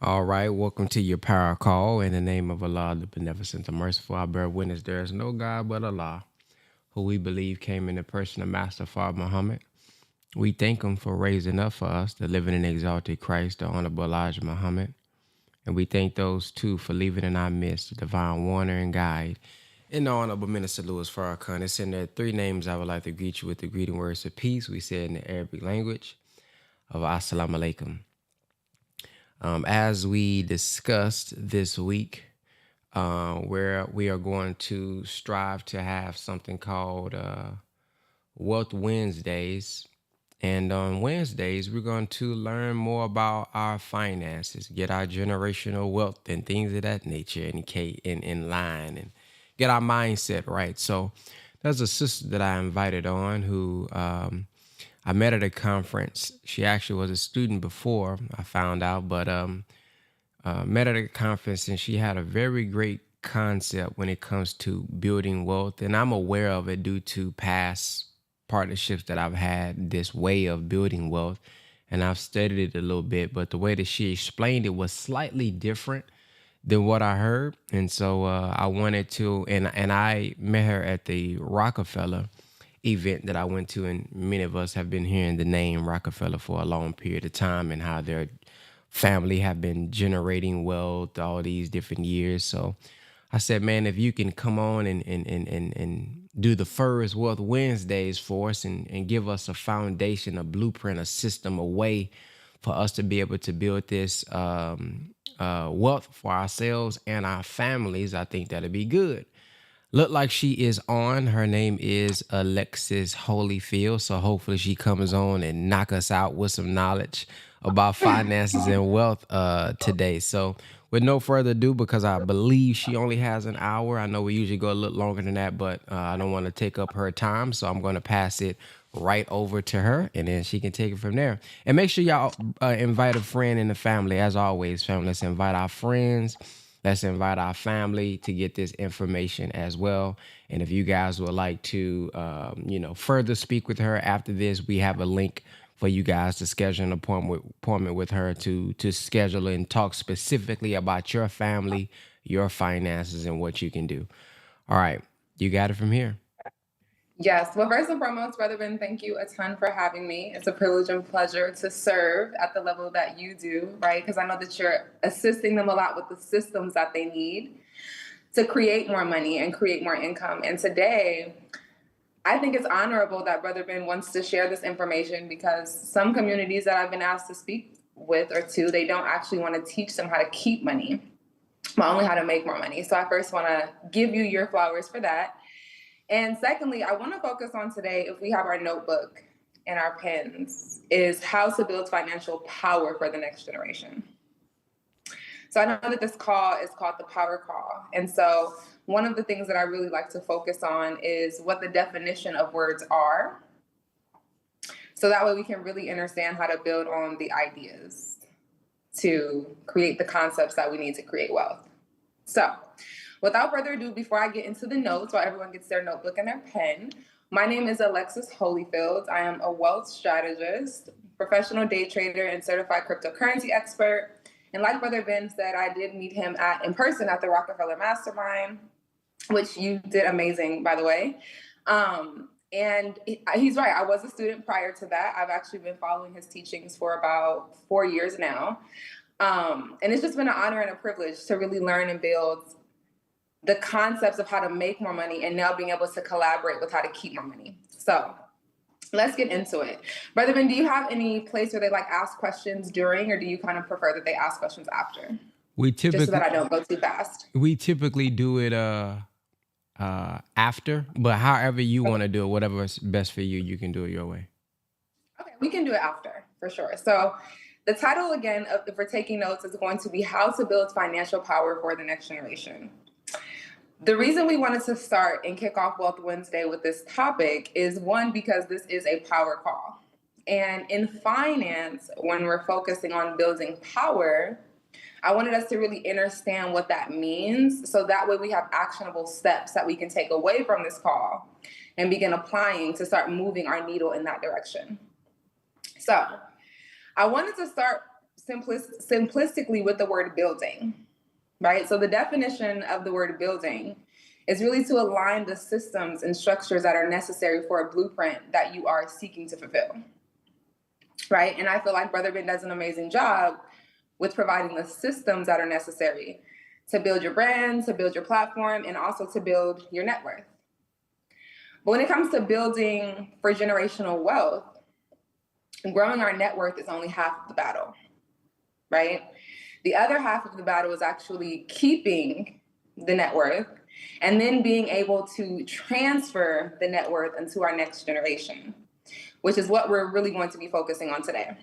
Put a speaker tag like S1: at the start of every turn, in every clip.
S1: All right, welcome to your power call. In the name of Allah, the beneficent, the merciful, I bear witness there is no God but Allah, who we believe came in the person of Master Father Muhammad. We thank him for raising up for us the living and exalted Christ, the honorable Elijah Muhammad. And we thank those two for leaving in our midst, the divine warner and guide. And the honorable Minister Louis Farrakhan. It's in there three names I would like to greet you with the greeting words of peace. We say it in the Arabic language of Assalamu alaikum. As we discussed this week, where we are going to strive to have something called Wealth Wednesdays. And on Wednesdays, we're going to learn more about our finances, get our generational wealth and things of that nature in line and get our mindset right. So there's a sister that I invited on who I met at a conference. She actually was a student before I found out, but met at a conference and she had a very great concept when it comes to building wealth. And I'm aware of it due to past partnerships that I've had, this way of building wealth. And I've studied it a little bit, but the way that she explained it was slightly different than what I heard. And so I wanted to, and I met her at the Rockefeller event that I went to, and many of us have been hearing the name Rockefeller for a long period of time and how their family have been generating wealth all these different years. So I said, man, if you can come on and do the first Wealth Wednesdays for us and give us a foundation, a blueprint, a system, a way for us to be able to build this wealth for ourselves and our families, I think that'd be good. Look like she is on. Her name is Alexis Holyfield. So hopefully she comes on and knock us out with some knowledge about finances and wealth today. So with no further ado, because I believe she only has an hour. I know we usually go a little longer than that, but I don't want to take up her time. So I'm going to pass it right over to her and then she can take it from there. And make sure y'all invite a friend in the family. As always, family, let's invite our friends. Let's invite our family to get this information as well. And if you guys would like to, further speak with her after this, we have a link for you guys to schedule an appointment with her to schedule and talk specifically about your family, your finances, and what you can do. All right, you got it from here.
S2: Yes. Well, first and foremost, Brother Ben, thank you a ton for having me. It's a privilege and pleasure to serve at the level that you do, right? Because I know that you're assisting them a lot with the systems that they need to create more money and create more income. And today, I think it's honorable that Brother Ben wants to share this information because some communities that I've been asked to speak with or to, they don't actually want to teach them how to keep money, but only how to make more money. So I first want to give you your flowers for that. And secondly, I want to focus on today, if we have our notebook and our pens, is how to build financial power for the next generation. So I know that this call is called the Power Call. And so one of the things that I really like to focus on is what the definition of words are. So that way we can really understand how to build on the ideas to create the concepts that we need to create wealth. So without further ado, before I get into the notes, while everyone gets their notebook and their pen, my name is Alexis Holyfield. I am a wealth strategist, professional day trader, and certified cryptocurrency expert. And like Brother Ben said, I did meet him in person at the Rockefeller Mastermind, which you did amazing, by the way. And he's right. I was a student prior to that. I've actually been following his teachings for about 4 years now. And it's just been an honor and a privilege to really learn and build the concepts of how to make more money and now being able to collaborate with how to keep more money. So let's get into it. Brother Ben, do you have any place where they ask questions during, or do you kind of prefer that they ask questions after? Just so that I don't go too fast.
S1: We typically do it after, but however you want to do it, whatever's best for you, you can do it your way.
S2: Okay, we can do it after for sure. So the title again, if we're taking notes, is going to be How to Build Financial Power for the Next Generation. The reason we wanted to start and kick off Wealth Wednesday with this topic is one, because this is a power call. And in finance, when we're focusing on building power, I wanted us to really understand what that means. So that way we have actionable steps that we can take away from this call and begin applying to start moving our needle in that direction. So I wanted to start simplistically with the word building, right? So the definition of the word building is really to align the systems and structures that are necessary for a blueprint that you are seeking to fulfill, right? And I feel like Brother Ben does an amazing job with providing the systems that are necessary to build your brand, to build your platform, and also to build your net worth. But when it comes to building for generational wealth, growing our net worth is only half of the battle, right? The other half of the battle is actually keeping the net worth and then being able to transfer the net worth into our next generation, which is what we're really going to be focusing on today.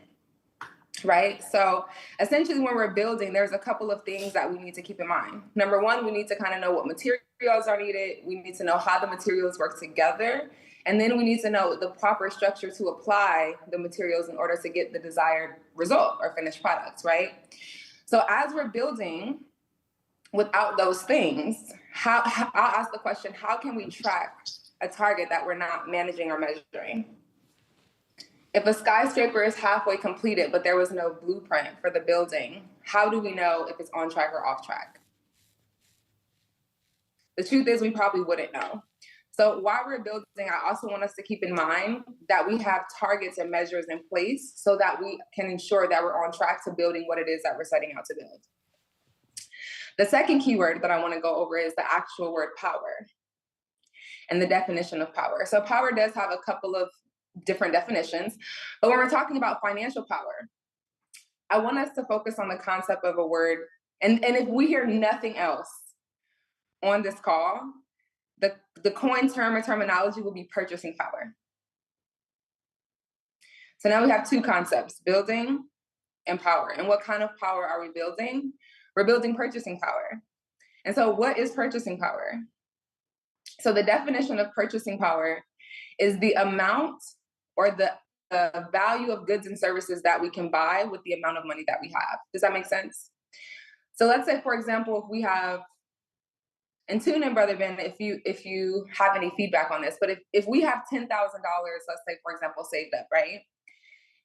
S2: Right? So essentially when we're building, there's a couple of things that we need to keep in mind. Number one, we need to kind of know what materials are needed. We need to know how the materials work together. And then we need to know the proper structure to apply the materials in order to get the desired result or finished products, right? So as we're building without those things, I'll ask the question, how can we track a target that we're not managing or measuring? If a skyscraper is halfway completed, but there was no blueprint for the building, how do we know if it's on track or off track? The truth is we probably wouldn't know. So while we're building, I also want us to keep in mind that we have targets and measures in place so that we can ensure that we're on track to building what it is that we're setting out to build. The second keyword that I want to go over is the actual word power and the definition of power. So power does have a couple of different definitions, but when we're talking about financial power, I want us to focus on the concept of a word, and if we hear nothing else on this call, the coin term or terminology will be purchasing power. So now we have two concepts, building and power. And what kind of power are we building? We're building purchasing power. And so what is purchasing power? So the definition of purchasing power is the amount or the value of goods and services that we can buy with the amount of money that we have. Does that make sense? So let's say, for example, if we have, and tune in, Brother Ben, if you have any feedback on this, but if we have $10,000, let's say, for example, saved up, right?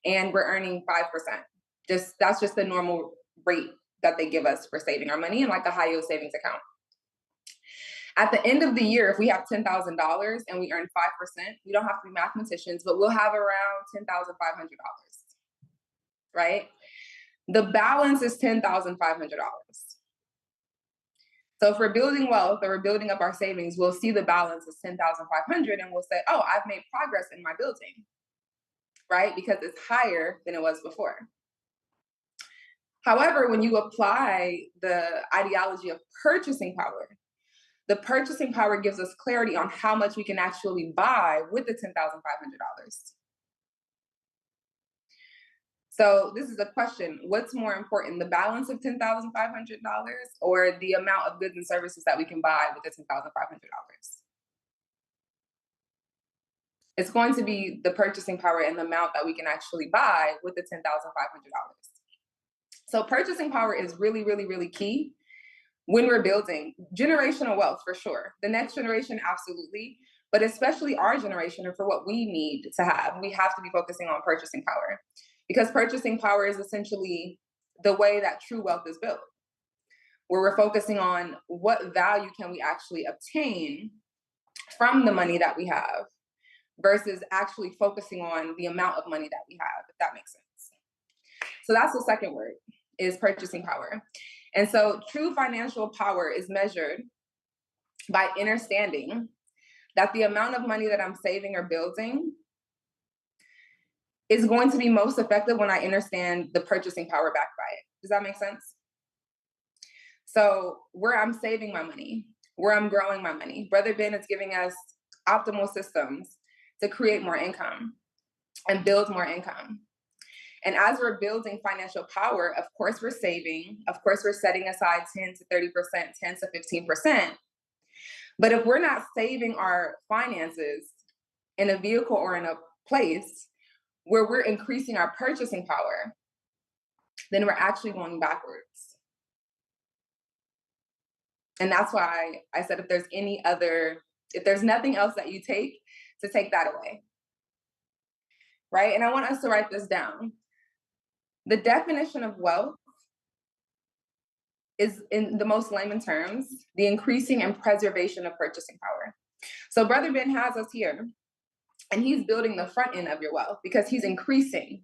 S2: And we're earning 5%. That's just the normal rate that they give us for saving our money in like a high yield savings account. At the end of the year, if we have $10,000 and we earn 5%, we don't have to be mathematicians, but we'll have around $10,500, right? The balance is $10,500. So if we're building wealth or we're building up our savings, we'll see the balance is $10,500 and we'll say, oh, I've made progress in my building, right? Because it's higher than it was before. However, when you apply the ideology of purchasing power, the purchasing power gives us clarity on how much we can actually buy with the $10,500. So this is a question. What's more important, the balance of $10,500 or the amount of goods and services that we can buy with the $10,500? It's going to be the purchasing power and the amount that we can actually buy with the $10,500. So purchasing power is really, really, really key when we're building generational wealth, for sure. The next generation, absolutely. But especially our generation, or for what we need to have, we have to be focusing on purchasing power. Because purchasing power is essentially the way that true wealth is built, where we're focusing on what value can we actually obtain from the money that we have versus actually focusing on the amount of money that we have, if that makes sense. So that's the second word, is purchasing power. And so true financial power is measured by understanding that the amount of money that I'm saving or building is going to be most effective when I understand the purchasing power backed by it. Does that make sense? So where I'm saving my money, where I'm growing my money, Brother Ben is giving us optimal systems to create more income and build more income. And as we're building financial power, of course we're saving, of course we're setting aside 10 to 30%, 10 to 15%. But if we're not saving our finances in a vehicle or in a place where we're increasing our purchasing power, then we're actually going backwards. And that's why I said if there's nothing else that you take, to take that away. Right? And I want us to write this down. The definition of wealth is, in the most layman terms, the increasing and preservation of purchasing power. So Brother Ben has us here, and he's building the front end of your wealth because he's increasing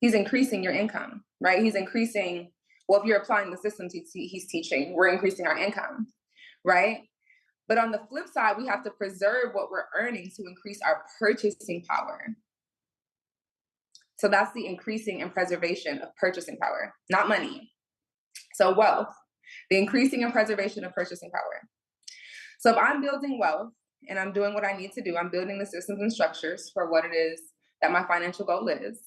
S2: your income, right? He's increasing, well, if you're applying the systems he's teaching, we're increasing our income, right? But on the flip side, we have to preserve what we're earning to increase our purchasing power. So that's the increasing and preservation of purchasing power, not money. So wealth, the increasing and preservation of purchasing power. So if I'm building wealth and I'm doing what I need to do, I'm building the systems and structures for what it is that my financial goal is.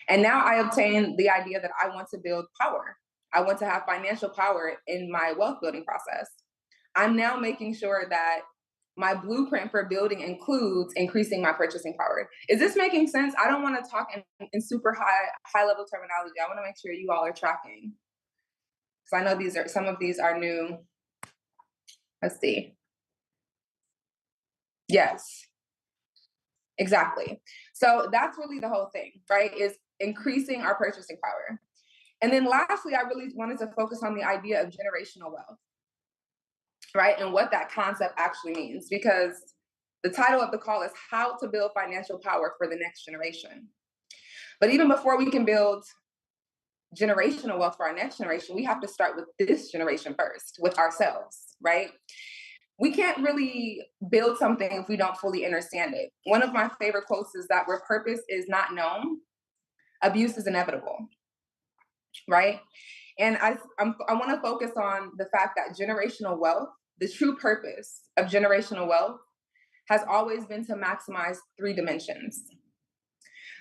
S2: And now I obtain the idea that I want to build power. I want to have financial power in my wealth building process. I'm now making sure that my blueprint for building includes increasing my purchasing power. Is this making sense? I don't want to talk in super high level terminology. I want to make sure you all are tracking. So I know some of these are new. Let's see. Yes, exactly. So that's really the whole thing, right? Is increasing our purchasing power. And then lastly, I really wanted to focus on the idea of generational wealth, right? And what that concept actually means, because the title of the call is How to Build Financial Power for the Next Generation. But even before we can build generational wealth for our next generation, we have to start with this generation first, with ourselves, right? We can't really build something if we don't fully understand it. One of my favorite quotes is that where purpose is not known, abuse is inevitable, right? And I want to focus on the fact that generational wealth, the true purpose of generational wealth, has always been to maximize 3 dimensions.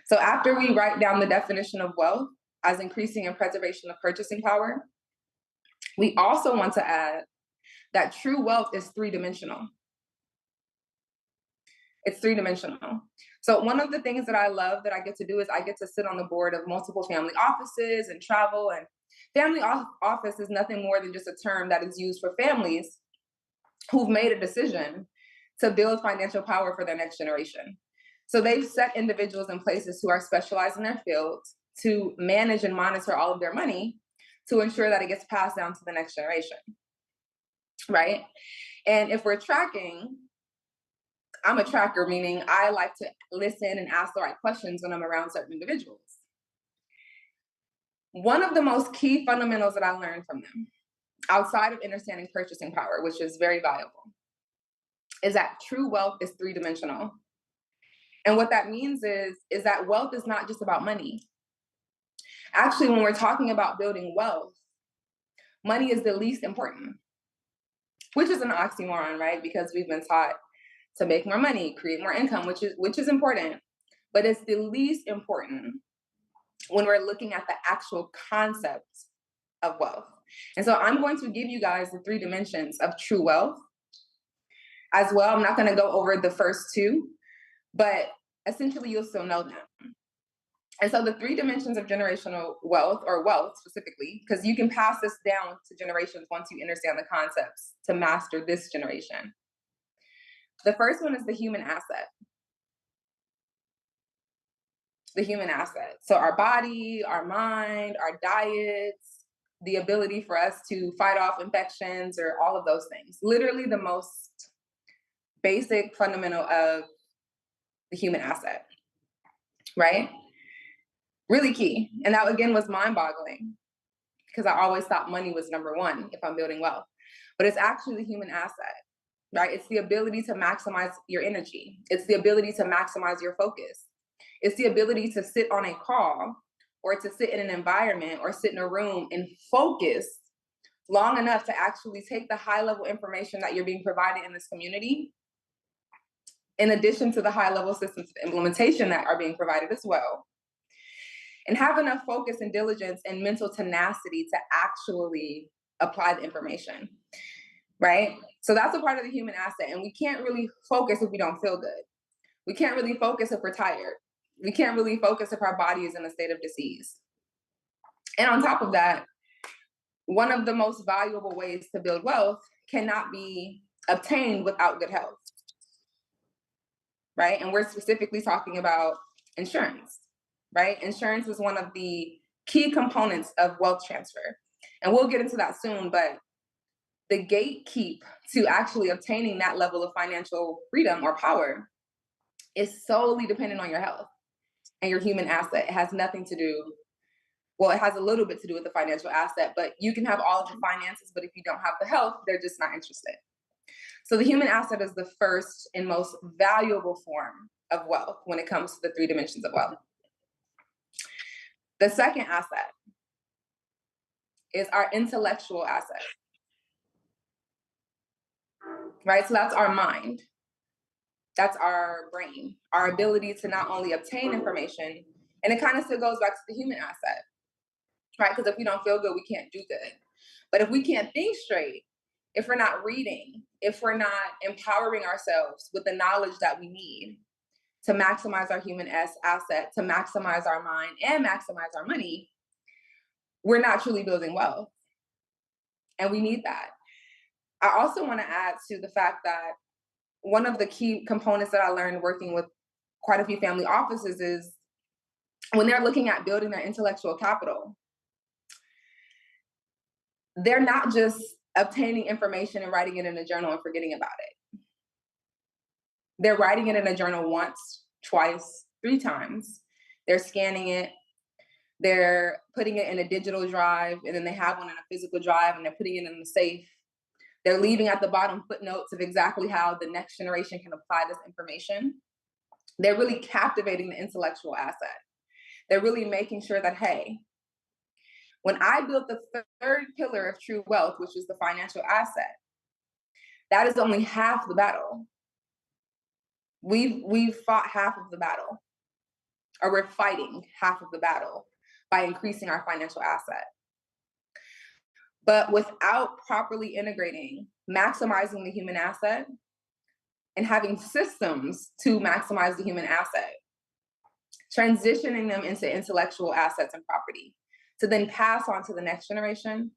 S2: So after we write down the definition of wealth as increasing and preservation of purchasing power, we also want to add that true wealth is 3-dimensional. It's 3-dimensional. So one of the things that I love that I get to do is I get to sit on the board of multiple family offices and travel. And family office is nothing more than just a term that is used for families who've made a decision to build financial power for their next generation. So they've set individuals in places who are specialized in their field to manage and monitor all of their money to ensure that it gets passed down to the next generation, right? And if we're tracking, I'm a tracker, meaning I like to listen and ask the right questions when I'm around certain individuals. One of the most key fundamentals that I learned from them, outside of understanding purchasing power, which is very valuable, is that true wealth is 3-dimensional. And what that means is that wealth is not just about money. Actually, when we're talking about building wealth, money is the least important, which is an oxymoron, right? Because we've been taught to make more money, create more income, which is important, but it's the least important when we're looking at the actual concept of wealth. And so I'm going to give you guys the 3 dimensions of true wealth as well. I'm not going to go over the first 2, but essentially you'll still know them. And so the 3 dimensions of generational wealth, or wealth specifically, because you can pass this down to generations once you understand the concepts to master this generation. The first one is the human asset. The human asset. So our body, our mind, our diets, the ability for us to fight off infections, or all of those things. Literally the most basic fundamental of the human asset, right? Really key. And that again was mind-boggling, because I always thought money was number 1 if I'm building wealth. But it's actually the human asset, right? It's the ability to maximize your energy. It's the ability to maximize your focus. It's the ability to sit on a call, or to sit in an environment, or sit in a room and focus long enough to actually take the high level information that you're being provided in this community, in addition to the high level systems of implementation that are being provided as well, and have enough focus and diligence and mental tenacity to actually apply the information, right? So that's a part of the human asset. And we can't really focus if we don't feel good. We can't really focus if we're tired. We can't really focus if our body is in a state of disease. And on top of that, one of the most valuable ways to build wealth cannot be obtained without good health, right? And we're specifically talking about insurance, right? Insurance is one of the key components of wealth transfer. And we'll get into that soon, but the gatekeep to actually obtaining that level of financial freedom or power is solely dependent on your health and your human asset. It has nothing to do, well, it has a little bit to do with the financial asset, but you can have all of the finances, but if you don't have the health, they're just not interested. So the human asset is the first and most valuable form of wealth when it comes to the three dimensions of wealth. The second asset is our intellectual asset, right? So that's our mind. That's our brain, our ability to not only obtain information, and it kind of still goes back to the human asset, right? Because if we don't feel good, we can't do good. But if we can't think straight, if we're not reading, if we're not empowering ourselves with the knowledge that we need to maximize our human asset, to maximize our mind and maximize our money, we're not truly building wealth. And we need that. I also want to add to the fact that one of the key components that I learned working with quite a few family offices is when they're looking at building their intellectual capital, they're not just obtaining information and writing it in a journal and forgetting about it. They're writing it in a journal once, twice, 3 times. They're scanning it. They're putting it in a digital drive, and then they have one in a physical drive, and they're putting it in the safe. They're leaving at the bottom footnotes of exactly how the next generation can apply this information. They're really captivating the intellectual asset. They're really making sure that, hey, when I built the third pillar of true wealth, which is the financial asset, that is only half the battle. We've fought half of the battle, or we're fighting half of the battle by increasing our financial asset. But without properly integrating, maximizing the human asset, and having systems to maximize the human asset, transitioning them into intellectual assets and property to then pass on to the next generation,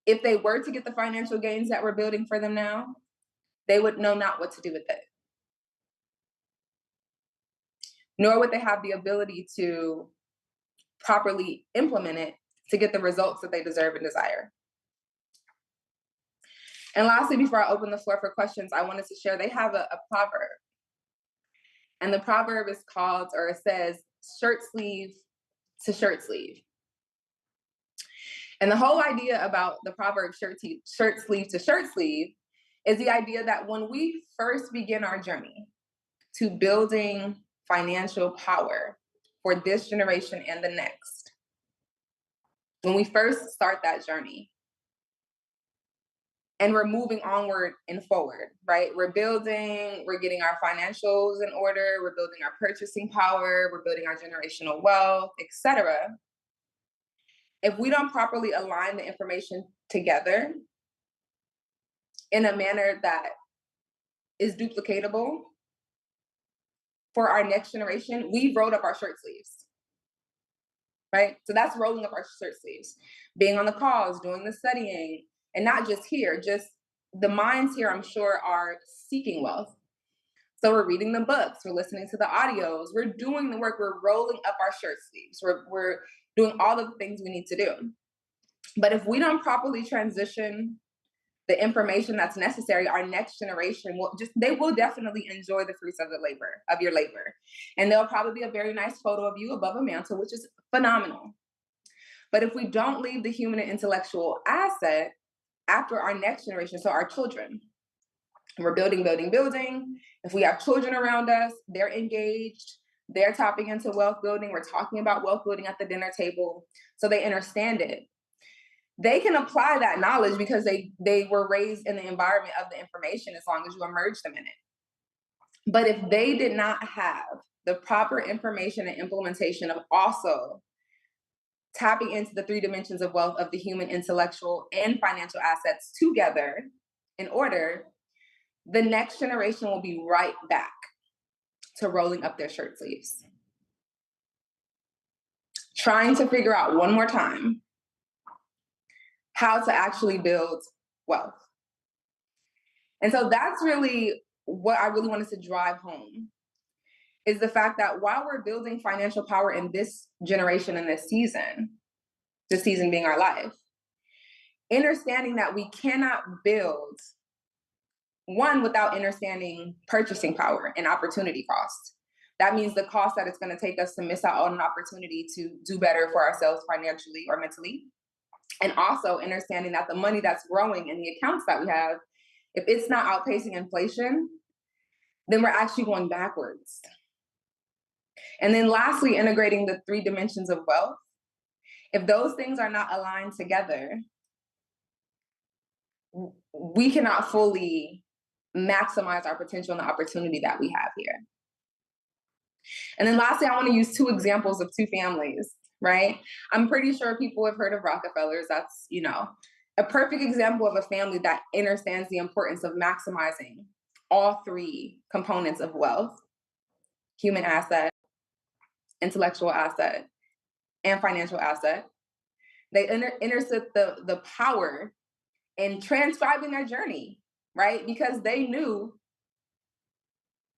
S2: if they were to get the financial gains that we're building for them now, they would know not what to do with it. Nor would they have the ability to properly implement it to get the results that they deserve and desire. And lastly, before I open the floor for questions, I wanted to share they have a proverb. And the proverb is called, or it says, shirt sleeve to shirt sleeve. And the whole idea about the proverb shirt sleeve to shirt sleeve is the idea that when we first begin our journey to building financial power for this generation and the next, when we first start that journey, and we're moving onward and forward, right? We're getting our financials in order, we're building our purchasing power, we're building our generational wealth, etc. If we don't properly align the information together in a manner that is duplicatable for our next generation, we've rolled up our shirt sleeves, right? So that's rolling up our shirt sleeves, being on the calls, doing the studying, and not just here, just the minds here, I'm sure, are seeking wealth. So we're reading the books, we're listening to the audios, we're doing the work, we're rolling up our shirt sleeves, we're doing all of the things we need to do. But if we don't properly transition the information that's necessary, our next generation they will definitely enjoy the fruits of your labor. And there'll probably be a very nice photo of you above a mantle, which is phenomenal. But if we don't leave the human and intellectual asset after our next generation, so our children, we're building. If we have children around us, they're engaged, they're tapping into wealth building. We're talking about wealth building at the dinner table, so they understand it. They can apply that knowledge because they were raised in the environment of the information as long as you immerse them in it. But if they did not have the proper information and implementation of also tapping into the 3 dimensions of wealth of the human, intellectual, and financial assets together in order, the next generation will be right back to rolling up their shirt sleeves, trying to figure out one more time how to actually build wealth. And so that's really what I really wanted to drive home, is the fact that while we're building financial power in this generation and this season being our life, understanding that we cannot build one without understanding purchasing power and opportunity cost. That means the cost that it's going to take us to miss out on an opportunity to do better for ourselves financially or mentally. And also understanding that the money that's growing in the accounts that we have, if it's not outpacing inflation, then we're actually going backwards. And then lastly, integrating the 3 dimensions of wealth. If those things are not aligned together, we cannot fully maximize our potential and the opportunity that we have here. And then lastly, I want to use 2 examples of 2 families, right? I'm pretty sure people have heard of Rockefellers. That's, a perfect example of a family that understands the importance of maximizing all 3 components of wealth: human asset, intellectual asset, and financial asset. They understood the power in transcribing their journey, right? Because they knew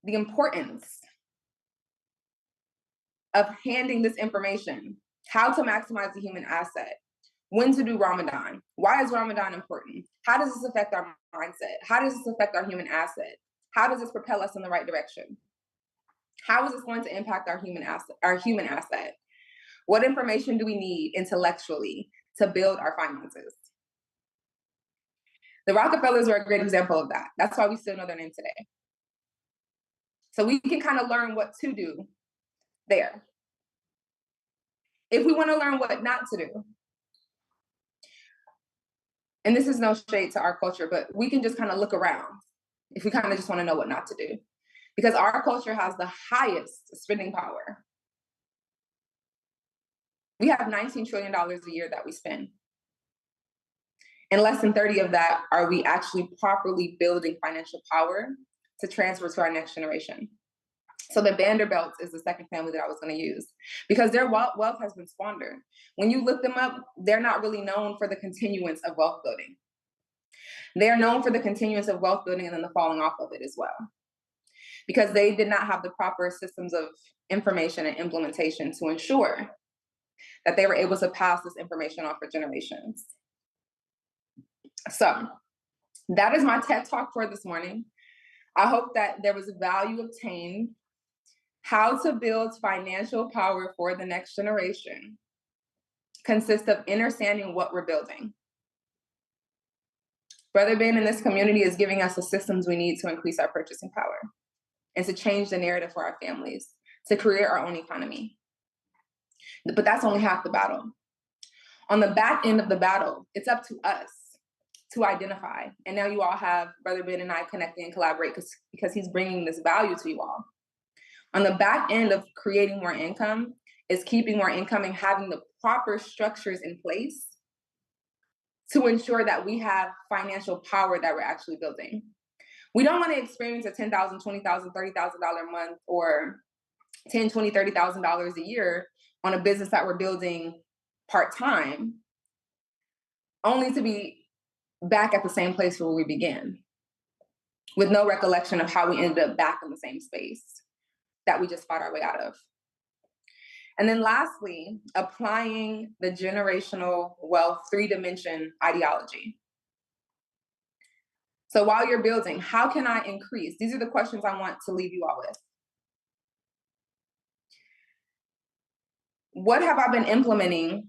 S2: the importance of handing this information, how to maximize the human asset, when to do Ramadan, why is Ramadan important, how does this affect our mindset, how does this affect our human asset, how does this propel us in the right direction, how is this going to impact our human asset, what information do we need intellectually to build our finances. The Rockefellers are a great example of that. That's why we still know their name today. So we can kind of learn what to do there. If we want to learn what not to do, and this is no shade to our culture, but we can just kind of look around if we kind of just want to know what not to do. Because our culture has the highest spending power. We have $19 trillion a year that we spend. And less than 30 of that are we actually properly building financial power to transfer to our next generation. So the Vanderbilts is the second family that I was going to use because their wealth has been squandered. When you look them up, they're not really known for the continuance of wealth building. They're known for the continuance of wealth building and then the falling off of it as well, because they did not have the proper systems of information and implementation to ensure that they were able to pass this information on for generations. So that is my TED Talk for this morning. I hope that there was value obtained. How to build financial power for the next generation consists of understanding what we're building. Brother Ben in this community is giving us the systems we need to increase our purchasing power and to change the narrative for our families, to create our own economy. But that's only half the battle. On the back end of the battle, it's up to us to identify. And now you all have Brother Ben and I connecting and collaborate because he's bringing this value to you all. On the back end of creating more income is keeping more income and having the proper structures in place to ensure that we have financial power that we're actually building. We don't want to experience a $10,000, $20,000, $30,000 a month or $10,000, $20,000, $30,000 a year on a business that we're building part-time, only to be back at the same place where we began with no recollection of how we ended up back in the same space that we just fought our way out of. And then lastly, applying the generational wealth 3-dimension ideology. So while you're building, how can I increase? These are the questions I want to leave you all with. What have I been implementing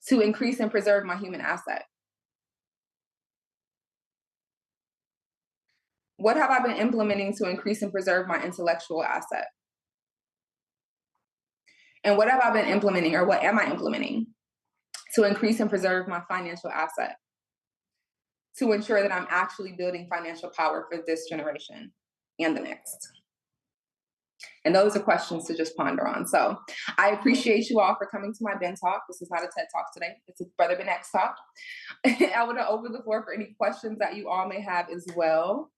S2: to increase and preserve my human asset? What have I been implementing to increase and preserve my intellectual asset? And what have I been implementing, or what am I implementing to increase and preserve my financial asset, to ensure that I'm actually building financial power for this generation and the next? And those are questions to just ponder on. So I appreciate you all for coming to my Ben Talk. This is not a TED Talk today. It's a Brother Ben X Talk. I want to open the floor for any questions that you all may have as well.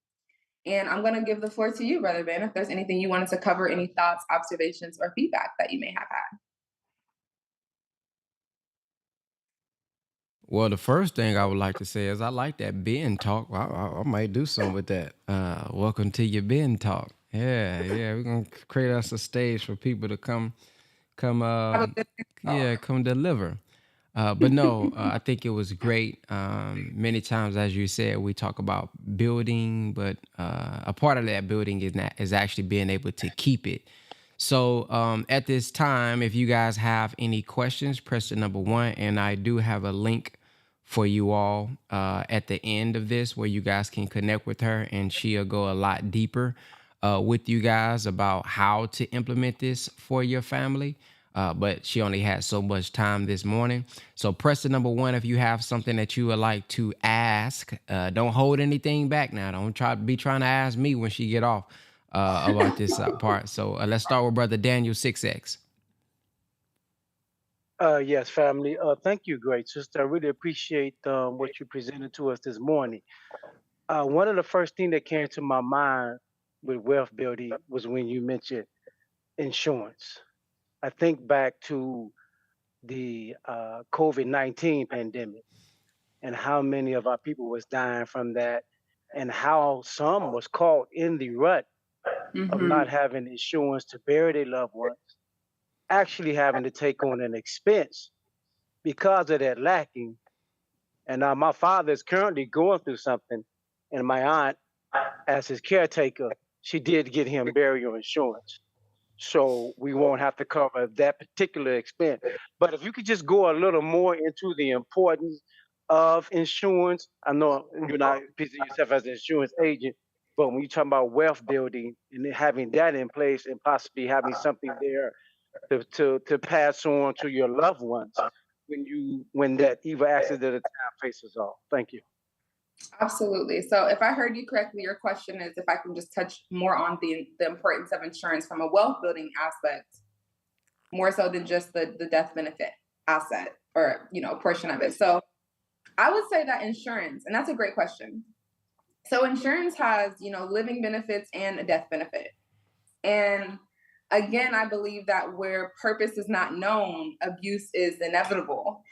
S2: And I'm going to give the floor to you, Brother Ben, if there's anything you wanted to cover, any thoughts, observations, or feedback that you may have had.
S1: Well, the first thing I would like to say is I like that Ben Talk. I might do something with that. Welcome to your Ben Talk. Yeah, yeah. We're gonna create us a stage for people to come
S2: Have a good
S1: yeah,
S2: talk.
S1: come deliver. But no, I think it was great. Many times, as you said, we talk about building, but a part of that building is actually being able to keep it. So at this time, if you guys have any questions, press the number one, and I do have a link for you all at the end of this where you guys can connect with her, and she'll go a lot deeper with you guys about how to implement this for your family. But she only had so much time this morning. So press the number one if you have something that you would like to ask. Don't hold anything back now. Don't trying to ask me when she get off about this part. So let's start with brother Daniel 6X.
S3: Yes, family. Thank you, great sister. I really appreciate what you presented to us this morning. One of the first things that came to my mind with wealth building was when you mentioned insurance. I think back to the COVID-19 pandemic and how many of our people was dying from that, and how some was caught in the rut of
S2: Hmm.
S3: not having insurance to bury their loved ones, actually having to take on an expense because of that lacking. And my father is currently going through something, and my aunt, as his caretaker, she did get him burial insurance. So we won't have to cover that particular expense. But if you could just go a little more into the importance of insurance, I know you're not presenting yourself as an insurance agent, but when you talk about wealth building and then having that in place and possibly having something there to pass on to your loved ones when that evil accident of time faces off. Thank you.
S2: Absolutely. So, if I heard you correctly, your question is if I can just touch more on the importance of insurance from a wealth building aspect, more so than just the death benefit asset or portion of it. So, I would say that insurance, and that's a great question. So, insurance has living benefits and a death benefit, and again, I believe that where purpose is not known, abuse is inevitable.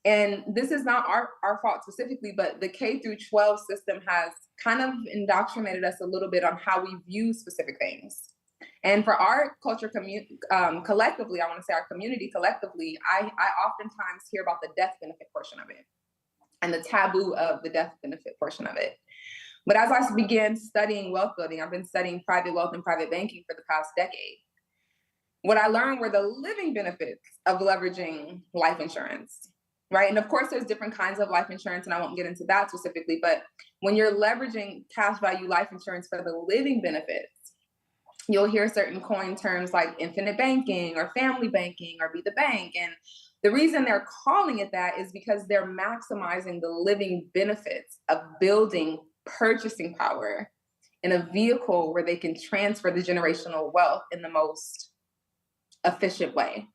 S2: And this is not our fault specifically, but the K through 12 system has kind of indoctrinated us a little bit on how we view specific things. And for our culture collectively, I want to say our community collectively, I oftentimes hear about the death benefit portion of it and the taboo of the death benefit portion of it. But as I began studying wealth building, I've been studying private wealth and private banking for the past decade. What I learned were the living benefits of leveraging life insurance, right? And of course, there's different kinds of life insurance, and I won't get into that specifically. But when you're leveraging cash value life insurance for the living benefits, you'll hear certain coin terms like infinite banking or family banking or be the bank. And the reason they're calling it that is because they're maximizing the living benefits of building purchasing power in a vehicle where they can transfer the generational wealth in the most efficient way.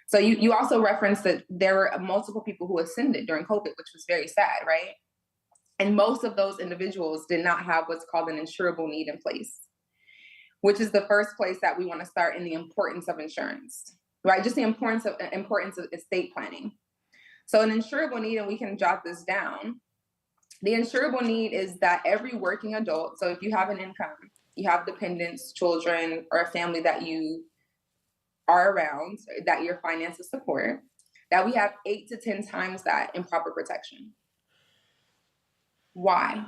S2: So you also referenced that there were multiple people who ascended during COVID, which was very sad, right? And most of those individuals did not have what's called an insurable need in place, which is the first place that we want to start in the importance of insurance, right? Just the importance of estate planning. So an insurable need, and we can jot this down. The insurable need is that every working adult, so if you have an income, you have dependents, children, or a family that you are around, that your finances support, that we have 8 to 10 times that in proper protection. Why?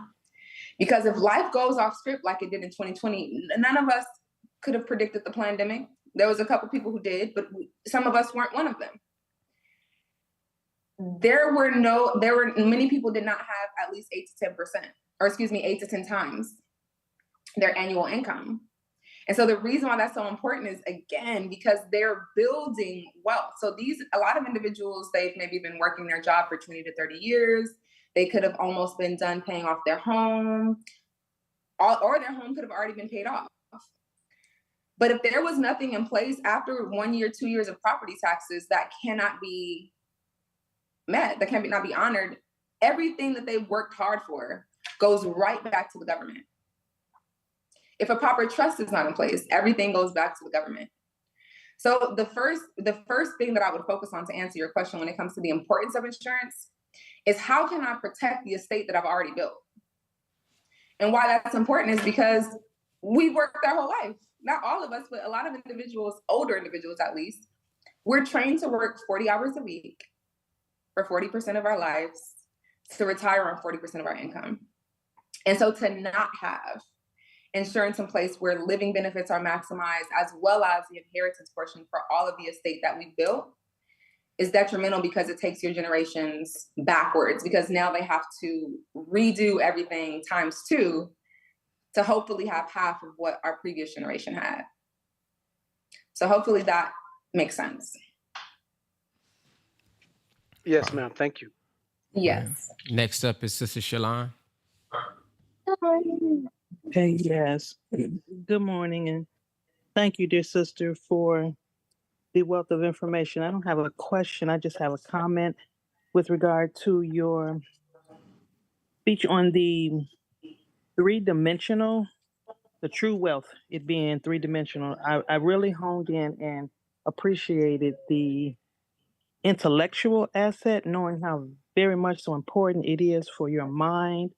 S2: Because if life goes off script like it did in 2020, none of us could have predicted the pandemic. There was a couple people who did, but some of us weren't one of them. There were many people did not have at least 8 to 10%, or excuse me, 8 to 10 times their annual income. And so the reason why that's so important is, again, because they're building wealth. So a lot of individuals, they've maybe been working their job for 20 to 30 years. They could have almost been done paying off their home, or their home could have already been paid off. But if there was nothing in place after 1 year, 2 years of property taxes, that cannot be met, that cannot be honored, everything that they've worked hard for goes right back to the government. If a proper trust is not in place, everything goes back to the government. So the first thing that I would focus on to answer your question when it comes to the importance of insurance is how can I protect the estate that I've already built? And why that's important is because we worked our whole life. Not all of us, but a lot of individuals, older individuals at least, we're trained to work 40 hours a week for 40% of our lives to retire on 40% of our income. And so to not have insurance in place where living benefits are maximized, as well as the inheritance portion for all of the estate that we built, is detrimental because it takes your generations backwards, because now they have to redo everything times 2 to hopefully have half of what our previous generation had. So hopefully that makes sense.
S3: Yes, ma'am. Thank you.
S2: Yes.
S1: Next up is Sister Shalon.
S4: Hey, yes. Good morning, and thank you, dear sister, for the wealth of information. I don't have a question, I just have a comment with regard to your speech on the three-dimensional, the true wealth, it being three-dimensional. I really honed in and appreciated the intellectual asset, knowing how very much so important it is for your mind,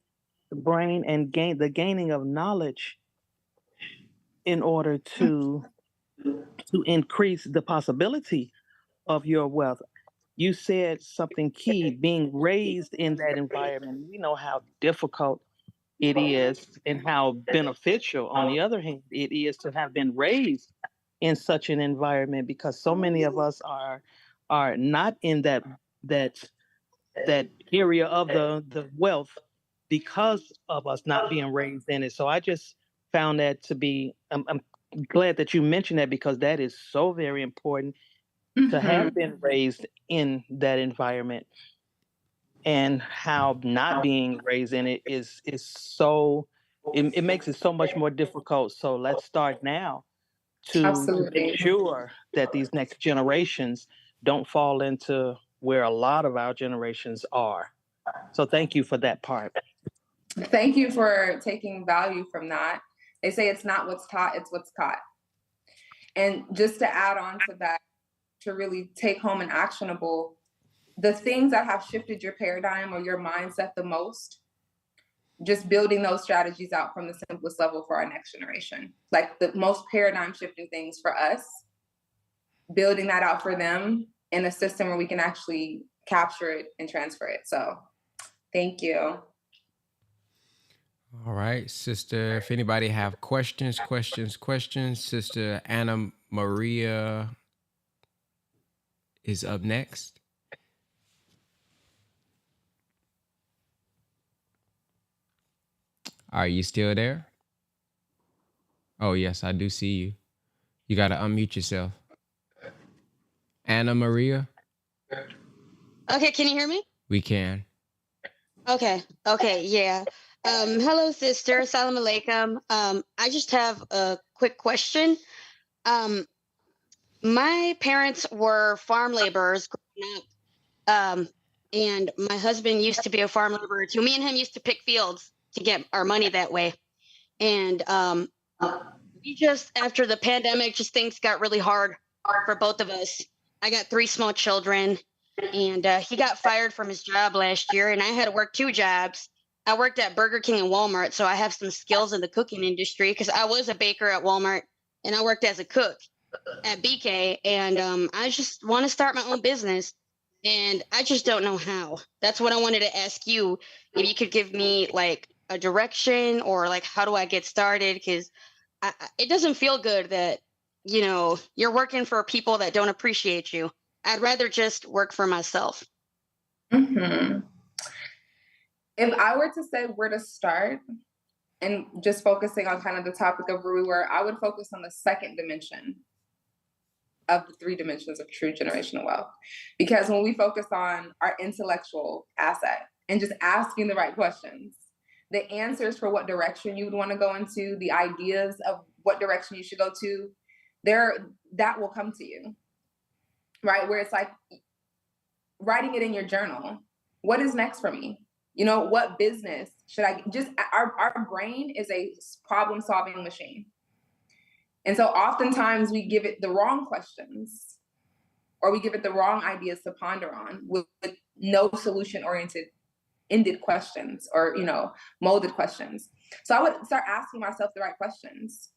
S4: the brain, and the gaining of knowledge in order to increase the possibility of your wealth. You said something key, being raised in that environment. We know how difficult it is and how beneficial, on the other hand, it is to have been raised in such an environment, because so many of us are not in that that area of the wealth because of us not being raised in it. So I just found that to be, I'm glad that you mentioned that, because that is so very important to have been raised in that environment, and how not being raised in it is so, it makes it so much more difficult. So let's start now to
S2: Absolutely.
S4: make sure that these next generations don't fall into where a lot of our generations are. So thank you for that part.
S2: Thank you for taking value from that. They say it's not what's taught, it's what's caught. And just to add on to that, to really take home and actionable, the things that have shifted your paradigm or your mindset the most, just building those strategies out from the simplest level for our next generation. Like the most paradigm shifting things for us, building that out for them in a system where we can actually capture it and transfer it. So thank you.
S1: All right, sister. If anybody have questions, Sister Anna Maria is up next. Are you still there? Oh, yes, I do see you. You got to unmute yourself. Anna Maria?
S5: Okay, can you hear me?
S1: We can.
S5: Okay, yeah. Hello, sister. Salam alaikum. I just have a quick question. My parents were farm laborers growing up, and my husband used to be a farm laborer too. Me and him used to pick fields to get our money that way. And we just, after the pandemic, just things got really hard for both of us. I got 3 small children, and he got fired from his job last year, and I had to work 2 jobs. I worked at Burger King and Walmart, so I have some skills in the cooking industry, because I was a baker at Walmart, and I worked as a cook at BK, and I just want to start my own business, and I just don't know how. That's what I wanted to ask you, if you could give me like a direction, or like, how do I get started? Because it doesn't feel good that, you know, you're working for people that don't appreciate you. I'd rather just work for myself.
S2: If I were to say where to start, and just focusing on kind of the topic of where we were, I would focus on the second dimension of the 3 dimensions of true generational wealth. Because when we focus on our intellectual asset and just asking the right questions, the answers for what direction you would want to go into, the ideas of what direction you should go to, that will come to you, right? Where it's like writing it in your journal. What is next for me? You know, what business should I just, our brain is a problem solving machine. And so oftentimes we give it the wrong questions, or we give it the wrong ideas to ponder on with no solution oriented ended questions or, molded questions. So I would start asking myself the right questions,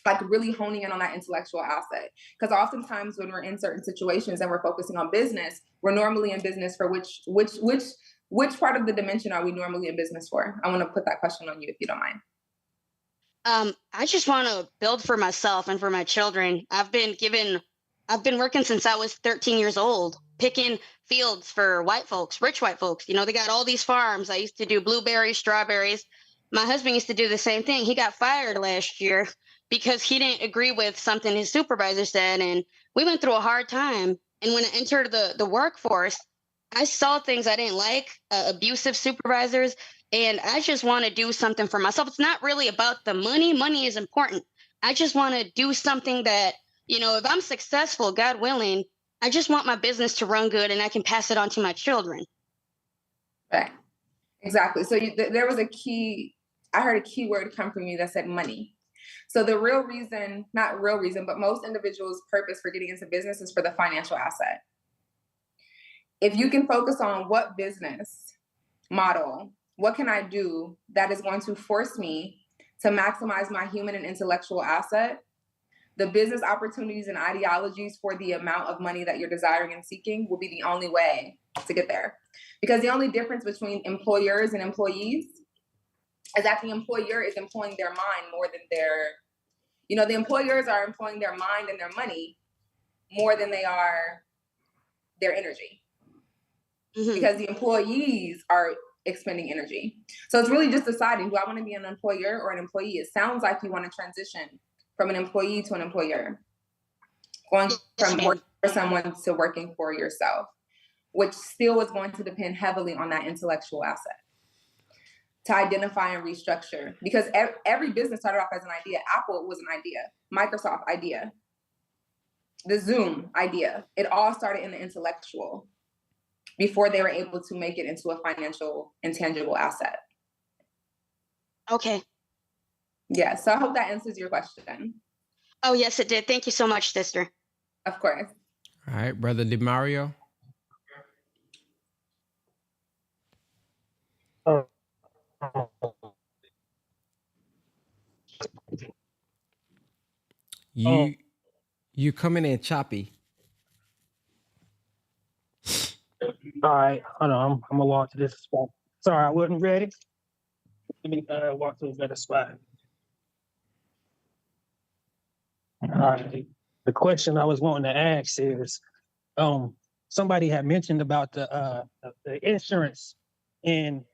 S2: like really honing in on that intellectual asset. Because oftentimes when we're in certain situations and we're focusing on business, we're normally in business for which part of the dimension are we normally in business for? I want to put that question on you if you don't mind.
S5: I just want to build for myself and for my children. I've been working since I was 13 years old, picking fields for white folks, rich white folks. They got all these farms. I used to do blueberries, strawberries. My husband used to do the same thing. He got fired last year because he didn't agree with something his supervisor said. And we went through a hard time. And when I entered the workforce, I saw things I didn't like, abusive supervisors, and I just want to do something for myself. It's not really about the money. Money is important. I just want to do something that, if I'm successful, God willing, I just want my business to run good and I can pass it on to my children.
S2: Right. Exactly. So there was I heard a key word come from you that said money. So the real reason, not real reason, but most individuals' purpose for getting into business is for the financial asset. If you can focus on what business model, what can I do that is going to force me to maximize my human and intellectual asset, the business opportunities and ideologies for the amount of money that you're desiring and seeking will be the only way to get there. Because the only difference between employers and employees is that the employer is employing their mind more than the employers are employing their mind and their money more than they are their energy. Mm-hmm. Because the employees are expending energy. So it's really just deciding, do I want to be an employer or an employee? It sounds like you want to transition from an employee to an employer, going from working for someone to working for yourself, which still is going to depend heavily on that intellectual asset to identify and restructure. Because every business started off as an idea. Apple was an idea. Microsoft idea. The Zoom idea. It all started in the intellectual before they were able to make it into a financial intangible asset.
S5: Okay.
S2: Yeah, so I hope that answers your question.
S5: Oh, yes, it did. Thank you so much, sister.
S2: Of course.
S1: All right, Brother DeMario. You coming in choppy.
S4: All right, hold on. I'm gonna walk to this spot. Sorry, I wasn't ready. Let me walk to a better spot. All right. The question I was wanting to ask is, somebody had mentioned about the insurance and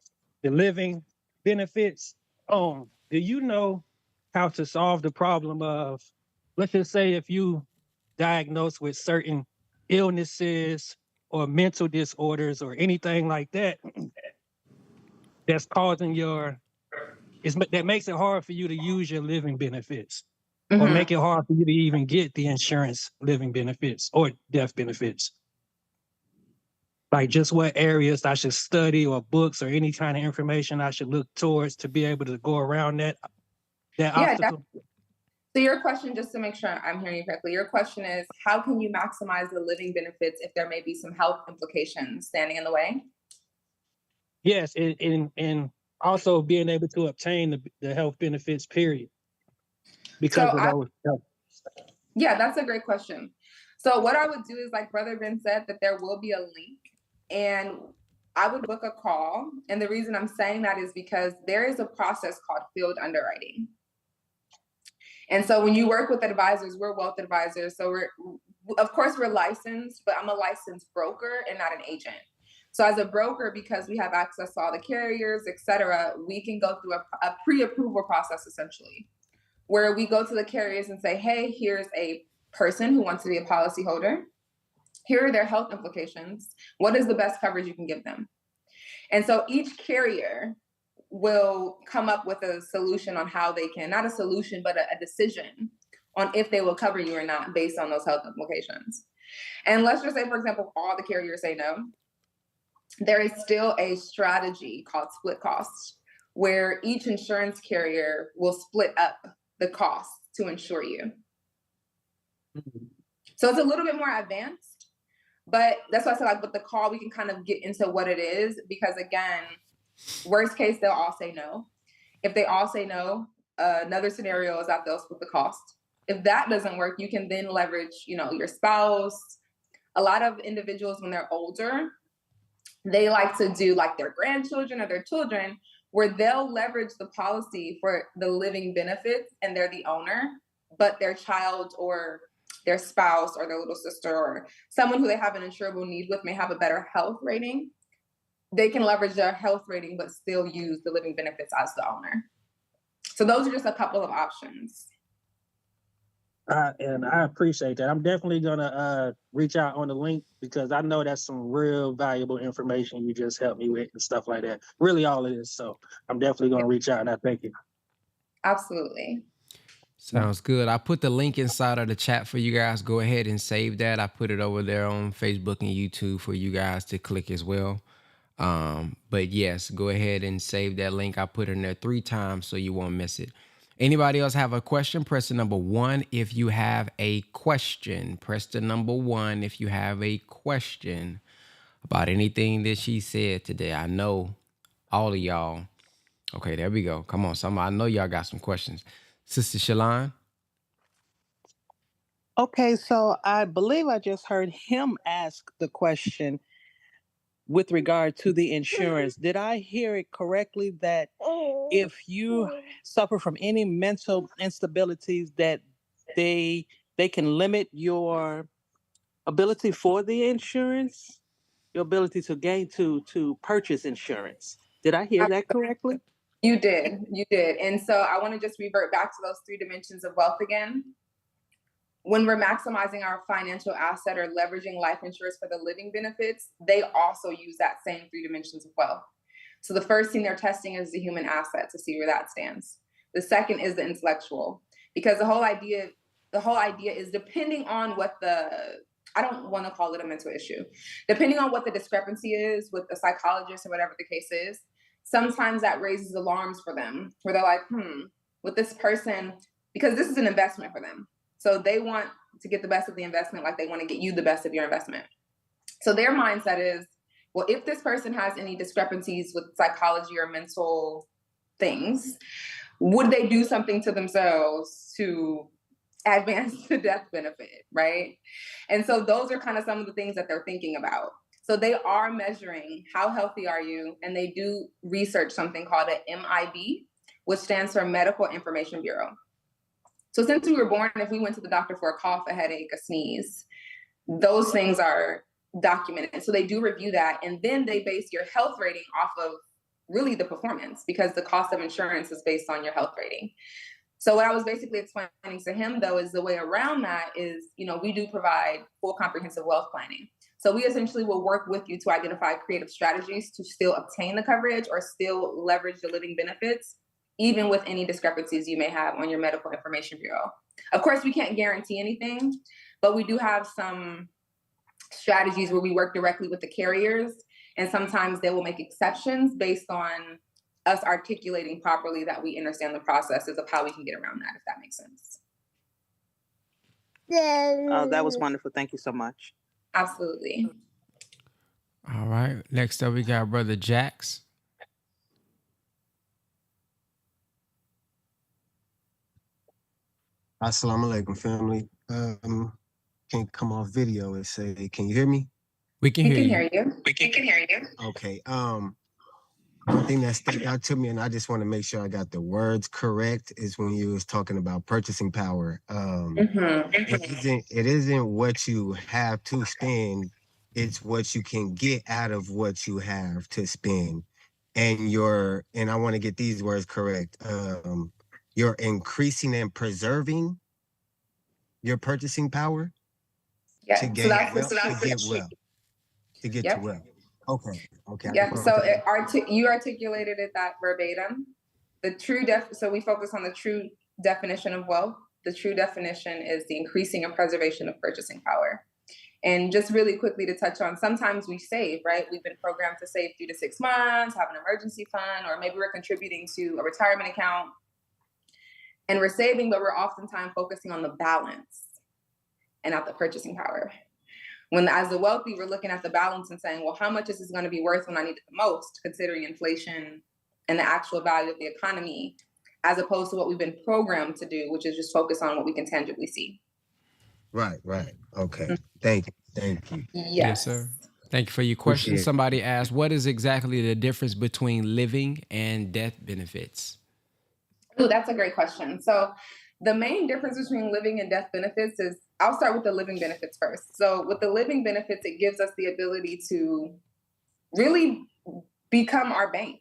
S4: the living benefits. Do you know how to solve the problem of, let's just say, if you diagnosed with certain illnesses or mental disorders or anything like that, that's causing that makes it hard for you to use your living benefits, or make it hard for you to even get the insurance living benefits or death benefits? Like, just what areas I should study, or books, or any kind of information I should look towards to be able to go around that obstacle?
S2: So your question, just to make sure I'm hearing you correctly, your question is, how can you maximize the living benefits if there may be some health implications standing in the way?
S4: Yes, and also being able to obtain the health benefits, period. Because of those health.
S2: Yeah, that's a great question. So what I would do is, like Brother Ben said, that there will be a link, and I would book a call. And the reason I'm saying that is because there is a process called field underwriting. And so when you work with advisors, we're wealth advisors. So we're licensed, but I'm a licensed broker and not an agent. So as a broker, because we have access to all the carriers, et cetera, we can go through a pre-approval process, essentially, where we go to the carriers and say, hey, here's a person who wants to be a policyholder. Here are their health implications. What is the best coverage you can give them? And so each carrier will come up with a solution on how they can, not a solution, but a decision on if they will cover you or not based on those health implications. And let's just say, for example, all the carriers say no. There is still a strategy called split costs, where each insurance carrier will split up the cost to insure you. So it's a little bit more advanced, But that's why I said, like, with the call, we can kind of get into what it is, because again, worst case, they'll all say no. If they all say no, another scenario is that they'll split the cost. If that doesn't work, you can then leverage, your spouse. A lot of individuals, when they're older, they like to do like their grandchildren or their children, where they'll leverage the policy for the living benefits and they're the owner, but their child or their spouse or their little sister or someone who they have an insurable need with may have a better health rating. They can leverage their health rating, but still use the living benefits as the owner. So those are just a couple of options.
S4: And I appreciate that. I'm definitely gonna reach out on the link, because I know that's some real valuable information you just helped me with and stuff like that. Really all it is. So I'm definitely gonna reach out, and I thank you.
S2: Absolutely.
S1: Sounds good. I put the link inside of the chat for you guys. Go ahead and save that. I put it over there on Facebook and YouTube for you guys to click as well. But yes, go ahead and save that link. I put it in there 3 times so you won't miss it. Anybody else have a question? Press the number 1 if you have a question. Press the number 1 if you have a question about anything that she said today. I know all of y'all. Okay, there we go. Come on, somebody. I know y'all got some questions. Sister Shalon?
S4: Okay, so I believe I just heard him ask the question with regard to the insurance. Did I hear it correctly that if you suffer from any mental instabilities, that they can limit your ability for the insurance, your ability to gain to purchase insurance? Did I hear that correctly?
S2: You did. And so I want to just revert back to those 3 dimensions of wealth again. When we're maximizing our financial asset or leveraging life insurance for the living benefits, they also use that same 3 dimensions of wealth. So the first thing they're testing is the human asset to see where that stands. The second is the intellectual, because the whole idea is, depending on what I don't want to call it a mental issue, depending on what the discrepancy is with the psychologist or whatever the case is, sometimes that raises alarms for them, where they're like, with this person, because this is an investment for them. So they want to get the best of the investment, like they want to get you the best of your investment. So their mindset is, well, if this person has any discrepancies with psychology or mental things, would they do something to themselves to advance the death benefit, right? And so those are kind of some of the things that they're thinking about. So they are measuring how healthy are you, and they do research something called an MIB, which stands for Medical Information Bureau. So since we were born, if we went to the doctor for a cough, a headache, a sneeze, those things are documented. So they do review that, and then they base your health rating off of really the performance, because the cost of insurance is based on your health rating. So what I was basically explaining to him, though, is the way around that is, we do provide full comprehensive wealth planning. So we essentially will work with you to identify creative strategies to still obtain the coverage or still leverage the living benefits, even with any discrepancies you may have on your Medical Information Bureau. Of course, we can't guarantee anything, but we do have some strategies where we work directly with the carriers, and sometimes they will make exceptions based on us articulating properly that we understand the processes of how we can get around that, if that makes sense.
S4: That was wonderful. Thank you so much.
S2: Absolutely.
S1: All right. Next up, we got Brother Jax.
S6: Assalamu alaikum, family. Can't come off video and say, can you hear me?
S1: We can hear
S2: you. We can hear you.
S6: Okay. One thing that stuck out to me, and I just want to make sure I got the words correct, is when you was talking about purchasing power. It isn't what you have to spend, it's what you can get out of what you have to spend. And I want to get these words correct. You're increasing and preserving your purchasing power to gain wealth, to get to wealth. Okay.
S2: Yeah. So you articulated it that verbatim. So we focus on the true definition of wealth. The true definition is the increasing and preservation of purchasing power. And just really quickly to touch on, sometimes we save, right? We've been programmed to save 3 to 6 months, have an emergency fund, or maybe we're contributing to a retirement account. And we're saving, but we're oftentimes focusing on the balance and not the purchasing power. When as the wealthy, we're looking at the balance and saying, well, how much is this going to be worth when I need it the most, considering inflation and the actual value of the economy, as opposed to what we've been programmed to do, which is just focus on what we can tangibly see.
S6: Right. Okay. Thank you.
S1: Yes, sir. Thank you for your question.
S6: Appreciate it.
S1: Somebody asked, what is exactly the difference between living and death benefits?
S2: Oh, that's a great question. So the main difference between living and death benefits is, I'll start with the living benefits first. So with the living benefits, it gives us the ability to really become our bank,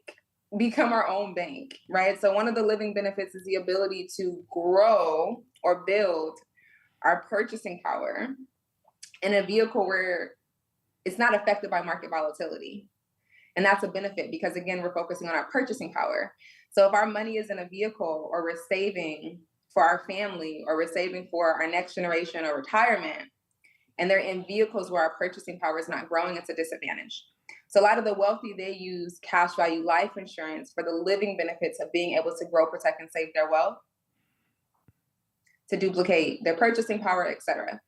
S2: become our own bank, right? So one of the living benefits is the ability to grow or build our purchasing power in a vehicle where it's not affected by market volatility. And that's a benefit because, again, we're focusing on our purchasing power. So if our money is in a vehicle, or we're saving for our family, or we're saving for our next generation or retirement, and they're in vehicles where our purchasing power is not growing, it's a disadvantage. So a lot of the wealthy, they use cash value life insurance for the living benefits of being able to grow, protect, and save their wealth, to duplicate their purchasing power, et cetera.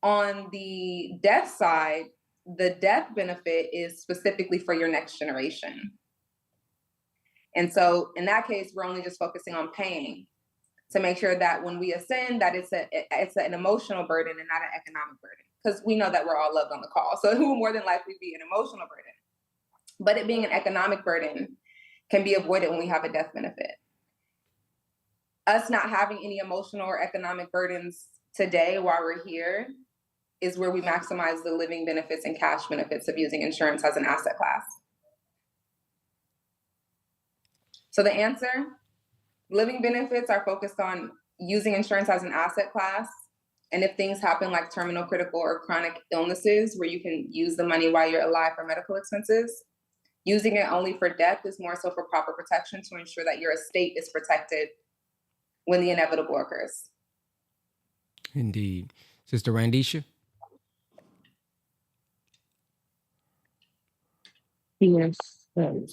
S2: On the death side, the death benefit is specifically for your next generation. And so in that case, we're only just focusing on paying to make sure that when we ascend, that it's an emotional burden and not an economic burden. Because we know that we're all loved on the call. So it will more than likely be an emotional burden. But it being an economic burden can be avoided when we have a death benefit. Us not having any emotional or economic burdens today while we're here is where we maximize the living benefits and cash benefits of using insurance as an asset class. So the answer, living benefits are focused on using insurance as an asset class. And if things happen like terminal, critical, or chronic illnesses where you can use the money while you're alive for medical expenses, using it only for death is more so for proper protection to ensure that your estate is protected when the inevitable occurs.
S1: Indeed. Sister Randisha?
S7: Yes. So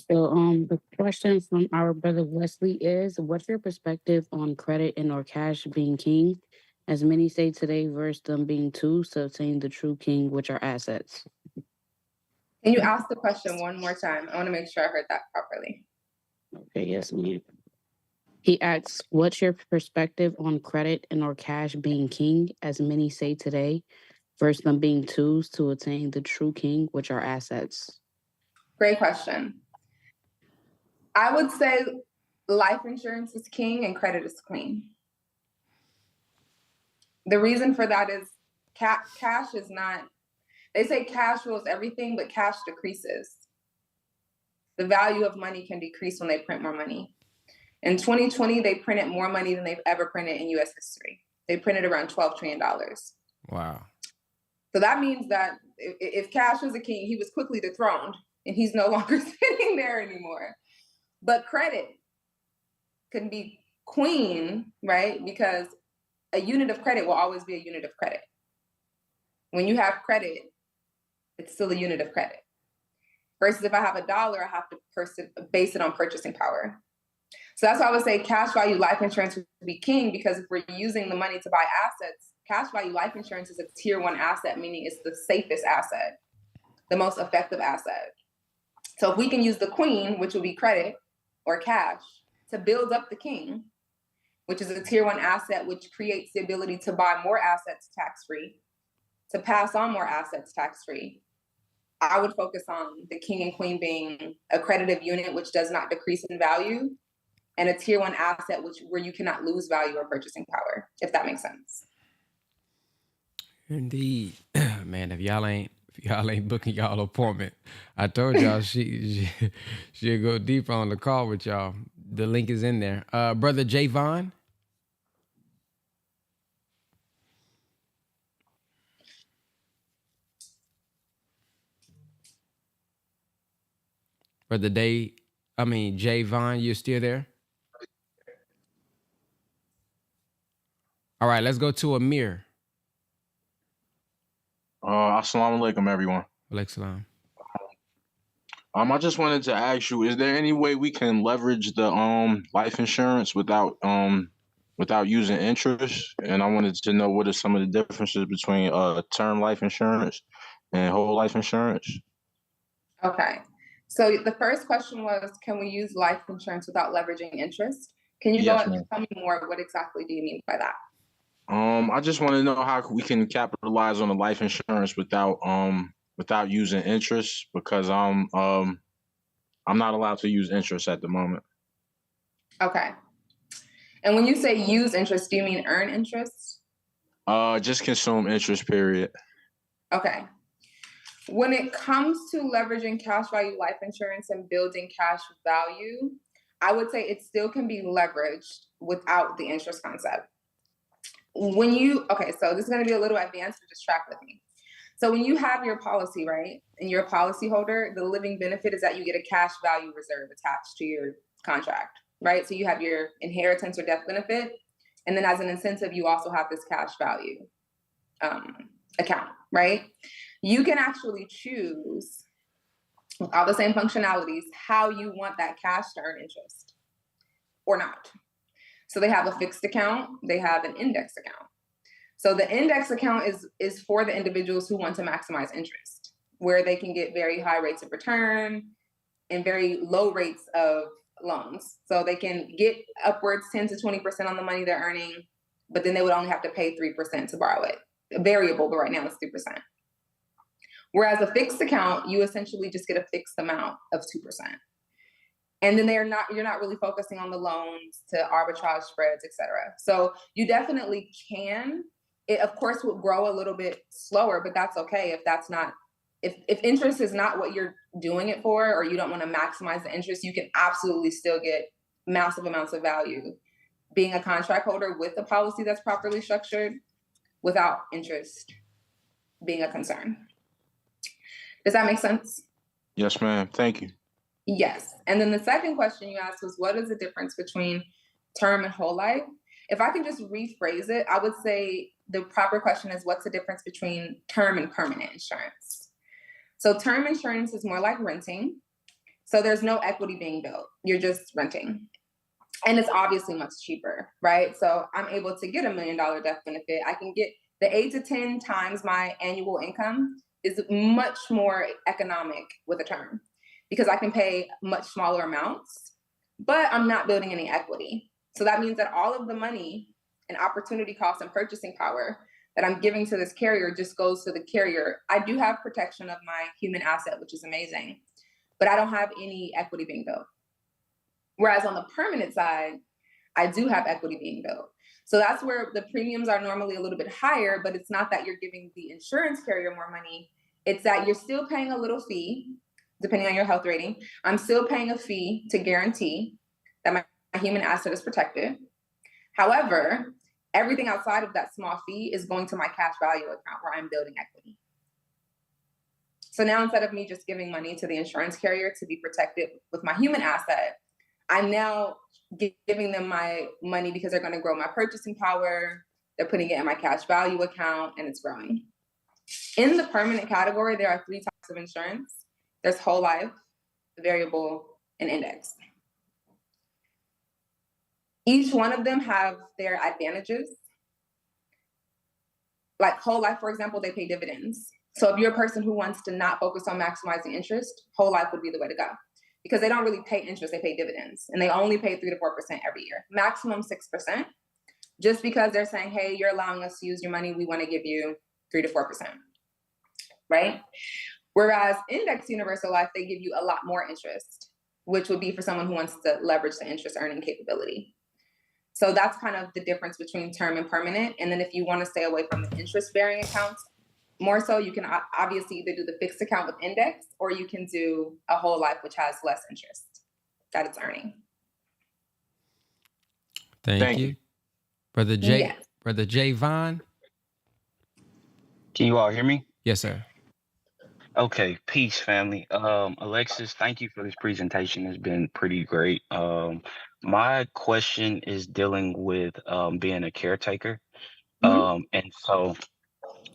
S7: the question from our brother Wesley is, what's your perspective on credit and or cash being king? As many say today, versus them being tools to obtain the true king, which are assets.
S2: Can you ask the question one more time? I want to make sure I heard that properly.
S7: Okay, yes, ma'am. He asks, what's your perspective on credit and or cash being king, as many say today, versus them being tools to attain the true king, which are assets?
S2: Great question. I would say life insurance is king and credit is queen. The reason for that is cash is not, they say cash rules everything, but cash decreases. The value of money can decrease when they print more money. In 2020, they printed more money than they've ever printed in US history. They printed around $12 trillion.
S1: Wow.
S2: So that means that if cash was a king, he was quickly dethroned and he's no longer sitting there anymore. But credit can be queen, right? Because a unit of credit will always be a unit of credit. When you have credit, it's still a unit of credit. Versus if I have $1, I have to base it on purchasing power. So that's why I would say cash value life insurance would be king, because if we're using the money to buy assets, cash value life insurance is a tier 1 asset, meaning it's the safest asset, the most effective asset. So if we can use the queen, which would be credit or cash, to build up the king, which is a tier 1 asset, which creates the ability to buy more assets tax-free, to pass on more assets tax-free, I would focus on the king and queen being a creditive unit, which does not decrease in value, and a tier 1 asset, where you cannot lose value or purchasing power, if that makes sense.
S1: Indeed. Man, if y'all ain't booking y'all appointment, I told y'all she'll go deeper on the call with y'all. The link is in there. Brother Javon. Brother Javon, you still there? All right, let's go to Amir.
S8: Assalamu alaikum, everyone.
S1: Alexis.
S8: I just wanted to ask you, is there any way we can leverage the life insurance without without using interest, and I wanted to know what are some of the differences between term life insurance and whole life insurance.
S2: Okay. So the first question was, can we use life insurance without leveraging interest? Can you
S8: Yes,
S2: go
S8: ma'am.
S2: tell me more? What exactly do you mean by that?
S8: I just want to know how we can capitalize on the life insurance without using interest, because I'm not allowed to use interest at the moment.
S2: Okay. And when you say use interest, do you mean earn interest?
S8: Just consume interest, period.
S2: Okay. When it comes to leveraging cash value life insurance and building cash value, I would say it still can be leveraged without the interest concept. Okay, so this is going to be a little advanced, but just track with me. So when you have your policy, right, and you're a policy holder, the living benefit is that you get a cash value reserve attached to your contract, right? So you have your inheritance or death benefit, and then as an incentive, you also have this cash value account, right? You can actually choose with all the same functionalities how you want that cash to earn interest or not. So they have a fixed account, they have an index account. So the index account is for the individuals who want to maximize interest, where they can get very high rates of return and very low rates of loans. So they can get upwards 10 to 20% on the money they're earning, but then they would only have to pay 3% to borrow it. Variable, but right now it's 3%. Whereas a fixed account, you essentially just get a fixed amount of 2%. And then you're not really focusing on the loans to arbitrage spreads, et cetera. So you definitely can. It of course will grow a little bit slower, but that's okay if interest is not what you're doing it for, or you don't want to maximize the interest, you can absolutely still get massive amounts of value being a contract holder with a policy that's properly structured without interest being a concern. Does that make sense?
S8: Yes, ma'am. Thank you.
S2: Yes. And then the second question you asked was, what is the difference between term and whole life? If I can just rephrase it, I would say the proper question is, what's the difference between term and permanent insurance? So term insurance is more like renting. So there's no equity being built. You're just renting. And it's obviously much cheaper, right? So I'm able to get $1 million death benefit. I can get the 8 to 10 times my annual income is much more economic with a term, because I can pay much smaller amounts, but I'm not building any equity. So that means that all of the money and opportunity cost and purchasing power that I'm giving to this carrier just goes to the carrier. I do have protection of my human asset, which is amazing, but I don't have any equity being built. Whereas on the permanent side, I do have equity being built. So that's where the premiums are normally a little bit higher, but it's not that you're giving the insurance carrier more money. It's that you're still paying a little fee, depending on your health rating. I'm still paying a fee to guarantee that my human asset is protected. However, everything outside of that small fee is going to my cash value account where I'm building equity. So now instead of me just giving money to the insurance carrier to be protected with my human asset, I'm now giving them my money because they're going to grow my purchasing power. They're putting it in my cash value account and it's growing. In the permanent category, there are 3 types of insurance. There's whole life, variable, and index. Each one of them have their advantages. Like whole life, for example, they pay dividends. So if you're a person who wants to not focus on maximizing interest, whole life would be the way to go, because they don't really pay interest, they pay dividends, and they only pay 3 to 4% every year, maximum 6%, just because they're saying, hey, you're allowing us to use your money, we want to give you 3 to 4%, right? Whereas index universal life, they give you a lot more interest, which would be for someone who wants to leverage the interest earning capability. So that's kind of the difference between term and permanent. And then if you want to stay away from the interest bearing accounts, more so, you can obviously either do the fixed account with index, or you can do a whole life, which has less interest that it's earning.
S1: Thank you. Brother Jay,
S2: Yes.
S1: Brother Jay Vaughn.
S9: Can you all hear me?
S1: Yes, sir.
S9: Okay, peace, family. Alexis, thank you for this presentation. It's been pretty great. My question is dealing with being a caretaker. And so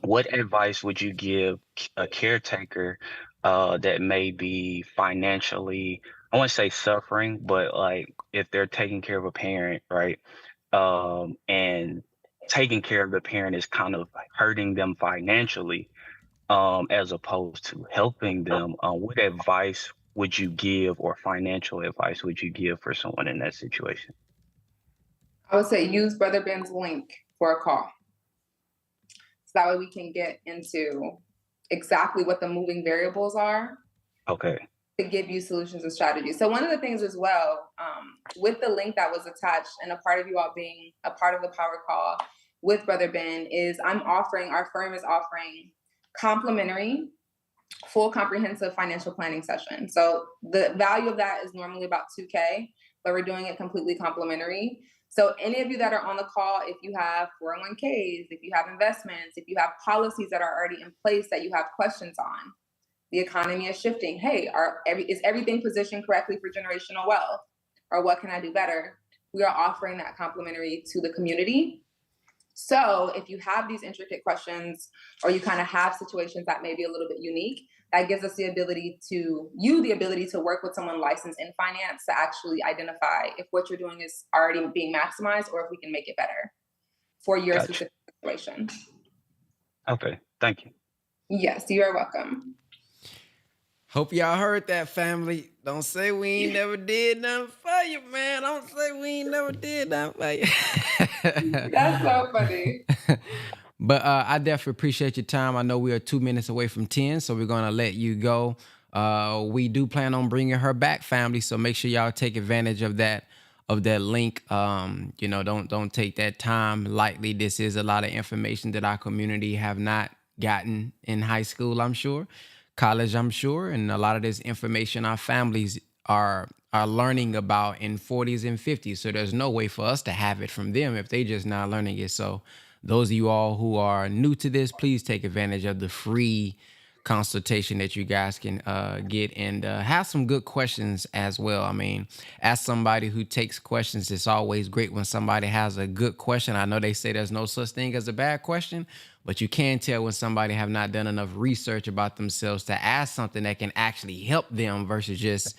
S9: what advice would you give a caretaker that may be financially, I won't say suffering, but like if they're taking care of a parent, right? and taking care of the parent is kind of like hurting them financially, as opposed to helping them. What advice would you give, or financial advice would you give for someone in that situation?
S2: I would say use Brother Ben's link for a call. So that way we can get into exactly what the moving variables are.
S9: Okay.
S2: To give you solutions and strategies. So one of the things as well, with the link that was attached and a part of you all being a part of the power call with Brother Ben, is our firm is offering complimentary, full comprehensive financial planning session. So the value of that is normally about $2K, but we're doing it completely complimentary. So any of you that are on the call, if you have 401ks, if you have investments, if you have policies that are already in place that you have questions on, the economy is shifting. Hey, is everything positioned correctly for generational wealth? Or what can I do better? We are offering that complimentary to the community. So if you have these intricate questions, or you kind of have situations that may be a little bit unique, that gives us the ability to work with someone licensed in finance to actually identify if what you're doing is already being maximized, or if we can make it better for your specific situation.
S9: Okay, thank you.
S2: Yes, you are welcome.
S1: Hope y'all heard that, family. Don't say we ain't never did nothing for you, man. Don't say we ain't never did nothing for you.
S2: That's so funny.
S1: But I definitely appreciate your time. I know we are 2 minutes away from 10, so we're going to let you go. We do plan on bringing her back, family, so make sure y'all take advantage of that link. Don't take that time lightly. This is a lot of information that our community have not gotten in high school, I'm sure. College, I'm sure, and a lot of this information our families are learning about in 40s and 50s. So there's no way for us to have it from them if they just not learning it. So those of you all who are new to this, please take advantage of the free consultation that you guys can get, and have some good questions as well. I mean, as somebody who takes questions, it's always great when somebody has a good question. I know they say there's no such thing as a bad question, but you can tell when somebody have not done enough research about themselves to ask something that can actually help them versus just,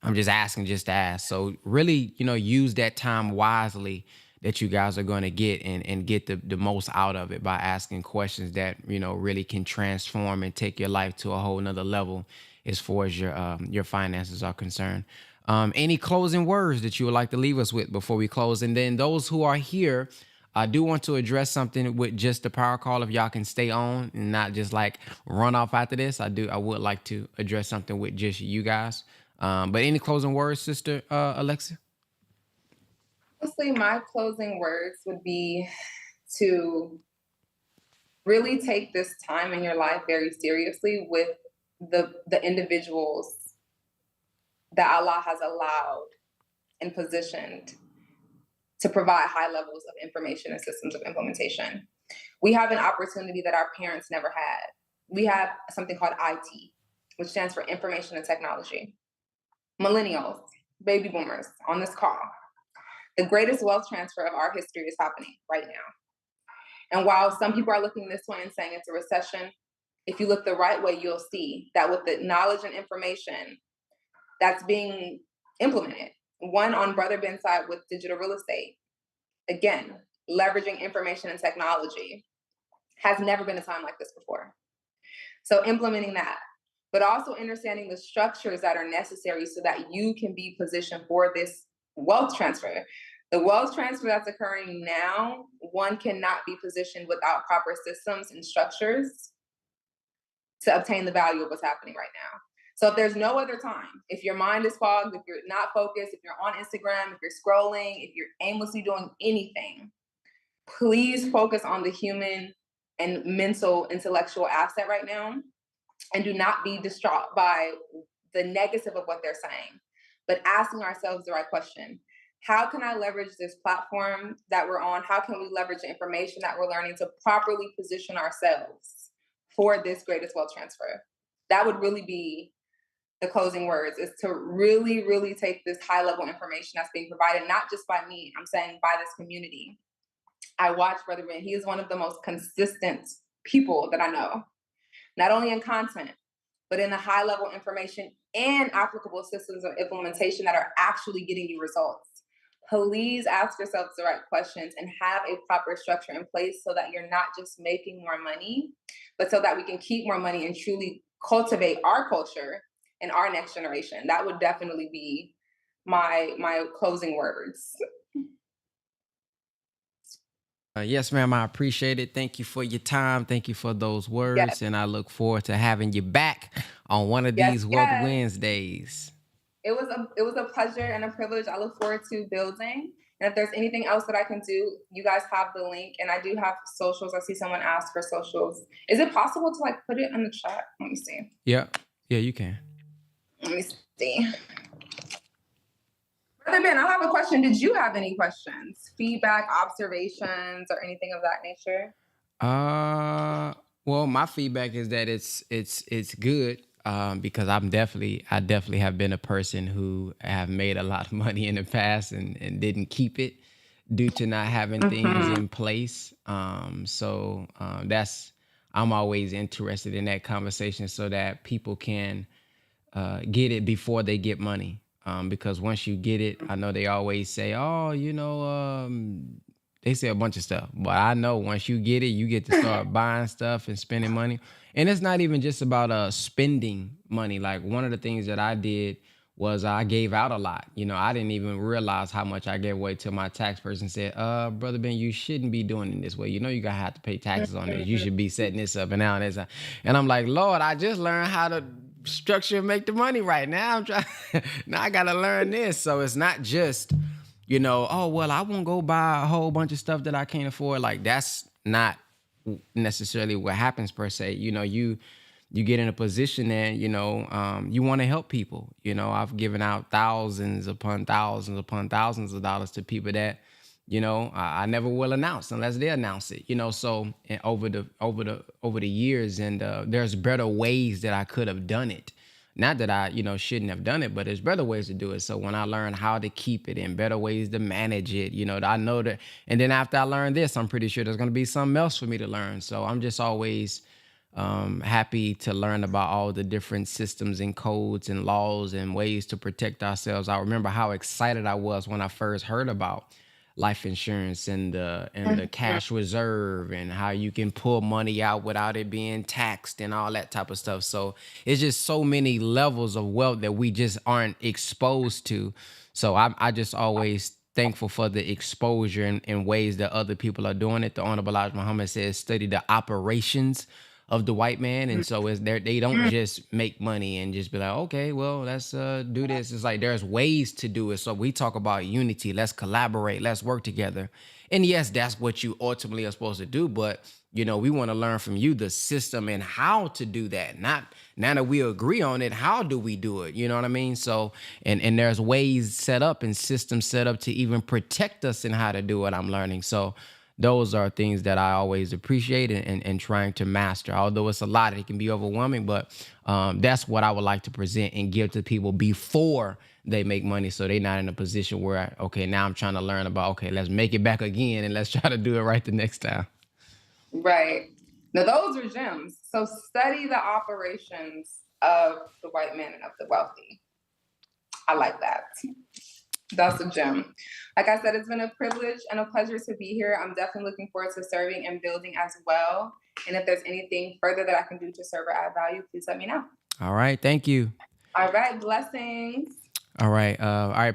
S1: I'm just asking just to ask. So really, use that time wisely that you guys are going to get, and get the most out of it by asking questions that, really can transform and take your life to a whole nother level as far as your finances are concerned. Any closing words that you would like to leave us with before we close? And then those who are here, I do want to address something with just the power call. If y'all can stay on and not just like run off after this, I would like to address something with just you guys. But any closing words, Sister Alexis?
S2: Honestly, my closing words would be to really take this time in your life very seriously with the individuals that Allah has allowed and positioned to provide high levels of information and systems of implementation. We have an opportunity that our parents never had. We have something called IT, which stands for Information and Technology. Millennials, baby boomers on this call, the greatest wealth transfer of our history is happening right now. And while some people are looking this way and saying it's a recession, if you look the right way, you'll see that with the knowledge and information that's being implemented, one on Brother Ben's side with digital real estate, again, leveraging information and technology, has never been a time like this before. So implementing that, but also understanding the structures that are necessary so that you can be positioned for this wealth transfer. The wealth transfer that's occurring now, one cannot be positioned without proper systems and structures to obtain the value of what's happening right now. So if there's no other time, if your mind is fogged, if you're not focused, if you're on Instagram, if you're scrolling, if you're aimlessly doing anything, please focus on the human and mental, intellectual asset right now, and do not be distraught by the negative of what they're saying, but asking ourselves the right question. How can I leverage this platform that we're on? How can we leverage the information that we're learning to properly position ourselves for this greatest wealth transfer? That would really be the closing words, is to really, really take this high level information that's being provided, not just by me, I'm saying by this community. I watch Brother Ben. He is one of the most consistent people that I know, not only in content, but in the high level information and applicable systems of implementation that are actually getting you results. please ask yourselves the right questions and have a proper structure in place so that you're not just making more money, but so that we can keep more money and truly cultivate our culture and our next generation. That would definitely be my closing words.
S1: Yes, ma'am. I appreciate it. Thank you for your time. Thank you for those
S2: Yes,
S1: words. And I look forward to having you back on one of
S2: yes,
S1: these Wealth
S2: yes.
S1: Wednesdays.
S2: It was a pleasure and a privilege. I look forward to building. And if there's anything else that I can do, you guys have the link. And I do have socials. I see someone ask for socials. Is it possible to like put it in the chat? Let me see.
S1: Yeah. Yeah, you can.
S2: Let me see. Brother Ben, I have a question. Did you have any questions, feedback, observations, or anything of that nature?
S1: Well, my feedback is that it's good. Because I definitely have been a person who have made a lot of money in the past and didn't keep it due to not having things in place. That's I'm always interested in that conversation so that people can get it before they get money. Because once you get it, I know they always say, "Oh, they say a bunch of stuff." But I know once you get it, you get to start buying stuff and spending money. And it's not even just about spending money. Like one of the things that I did was I gave out a lot. I didn't even realize how much I gave away till my tax person said, Brother Ben, you shouldn't be doing it this way. You're gonna have to pay taxes on this. You should be setting this up and now and this. And I'm like, Lord, I just learned how to structure and make the money right now. I'm trying now I gotta learn this. So it's not just, oh well, I won't go buy a whole bunch of stuff that I can't afford. Like that's not necessarily what happens per se. You get in a position and you want to help people. I've given out thousands upon thousands of dollars to people that I never will announce unless they announce it. So and over the years, and there's better ways that I could have done it. Not that I shouldn't have done it, but there's better ways to do it. So when I learned how to keep it and better ways to manage it, I know that. And then after I learned this, I'm pretty sure there's going to be something else for me to learn. So I'm just always happy to learn about all the different systems and codes and laws and ways to protect ourselves. I remember how excited I was when I first heard about life insurance and the cash reserve and how you can pull money out without it being taxed and all that type of stuff. So it's just so many levels of wealth that we just aren't exposed to. So I just always thankful for the exposure and ways that other people are doing it. The Honorable Elijah Muhammad says, study the operations of the white man. And so they don't just make money and just be like, okay, well, let's do this. It's like there's ways to do it. So we talk about unity. Let's collaborate. Let's work together. And yes, that's what you ultimately are supposed to do. But we want to learn from you the system and how to do that. Not now that we agree on it, how do we do it? You know what I mean? So and there's ways set up and systems set up to even protect us in how to do it. I'm learning. So those are things that I always appreciate and trying to master. Although it's a lot, it can be overwhelming, but that's what I would like to present and give to people before they make money, so they're not in a position where, okay, now I'm trying to learn about, okay, let's make it back again and let's try to do it right the next time.
S2: Right. Now, those are gems. So study the operations of the white man and of the wealthy. I like that. That's a gem. Like I said, it's been a privilege and a pleasure to be here. I'm definitely looking forward to serving and building as well. And if there's anything further that I can do to serve or add value, please let me know.
S1: All right. Thank you.
S2: All right. Blessings.
S1: All right.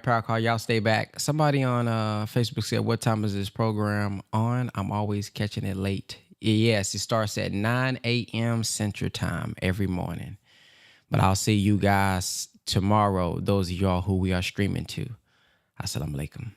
S1: Power Call. Y'all stay back. Somebody on Facebook said, what time is this program on? I'm always catching it late. Yes, it starts at 9 a.m. Central Time every morning. But I'll see you guys tomorrow, those of y'all who we are streaming to. Assalamu alaikum.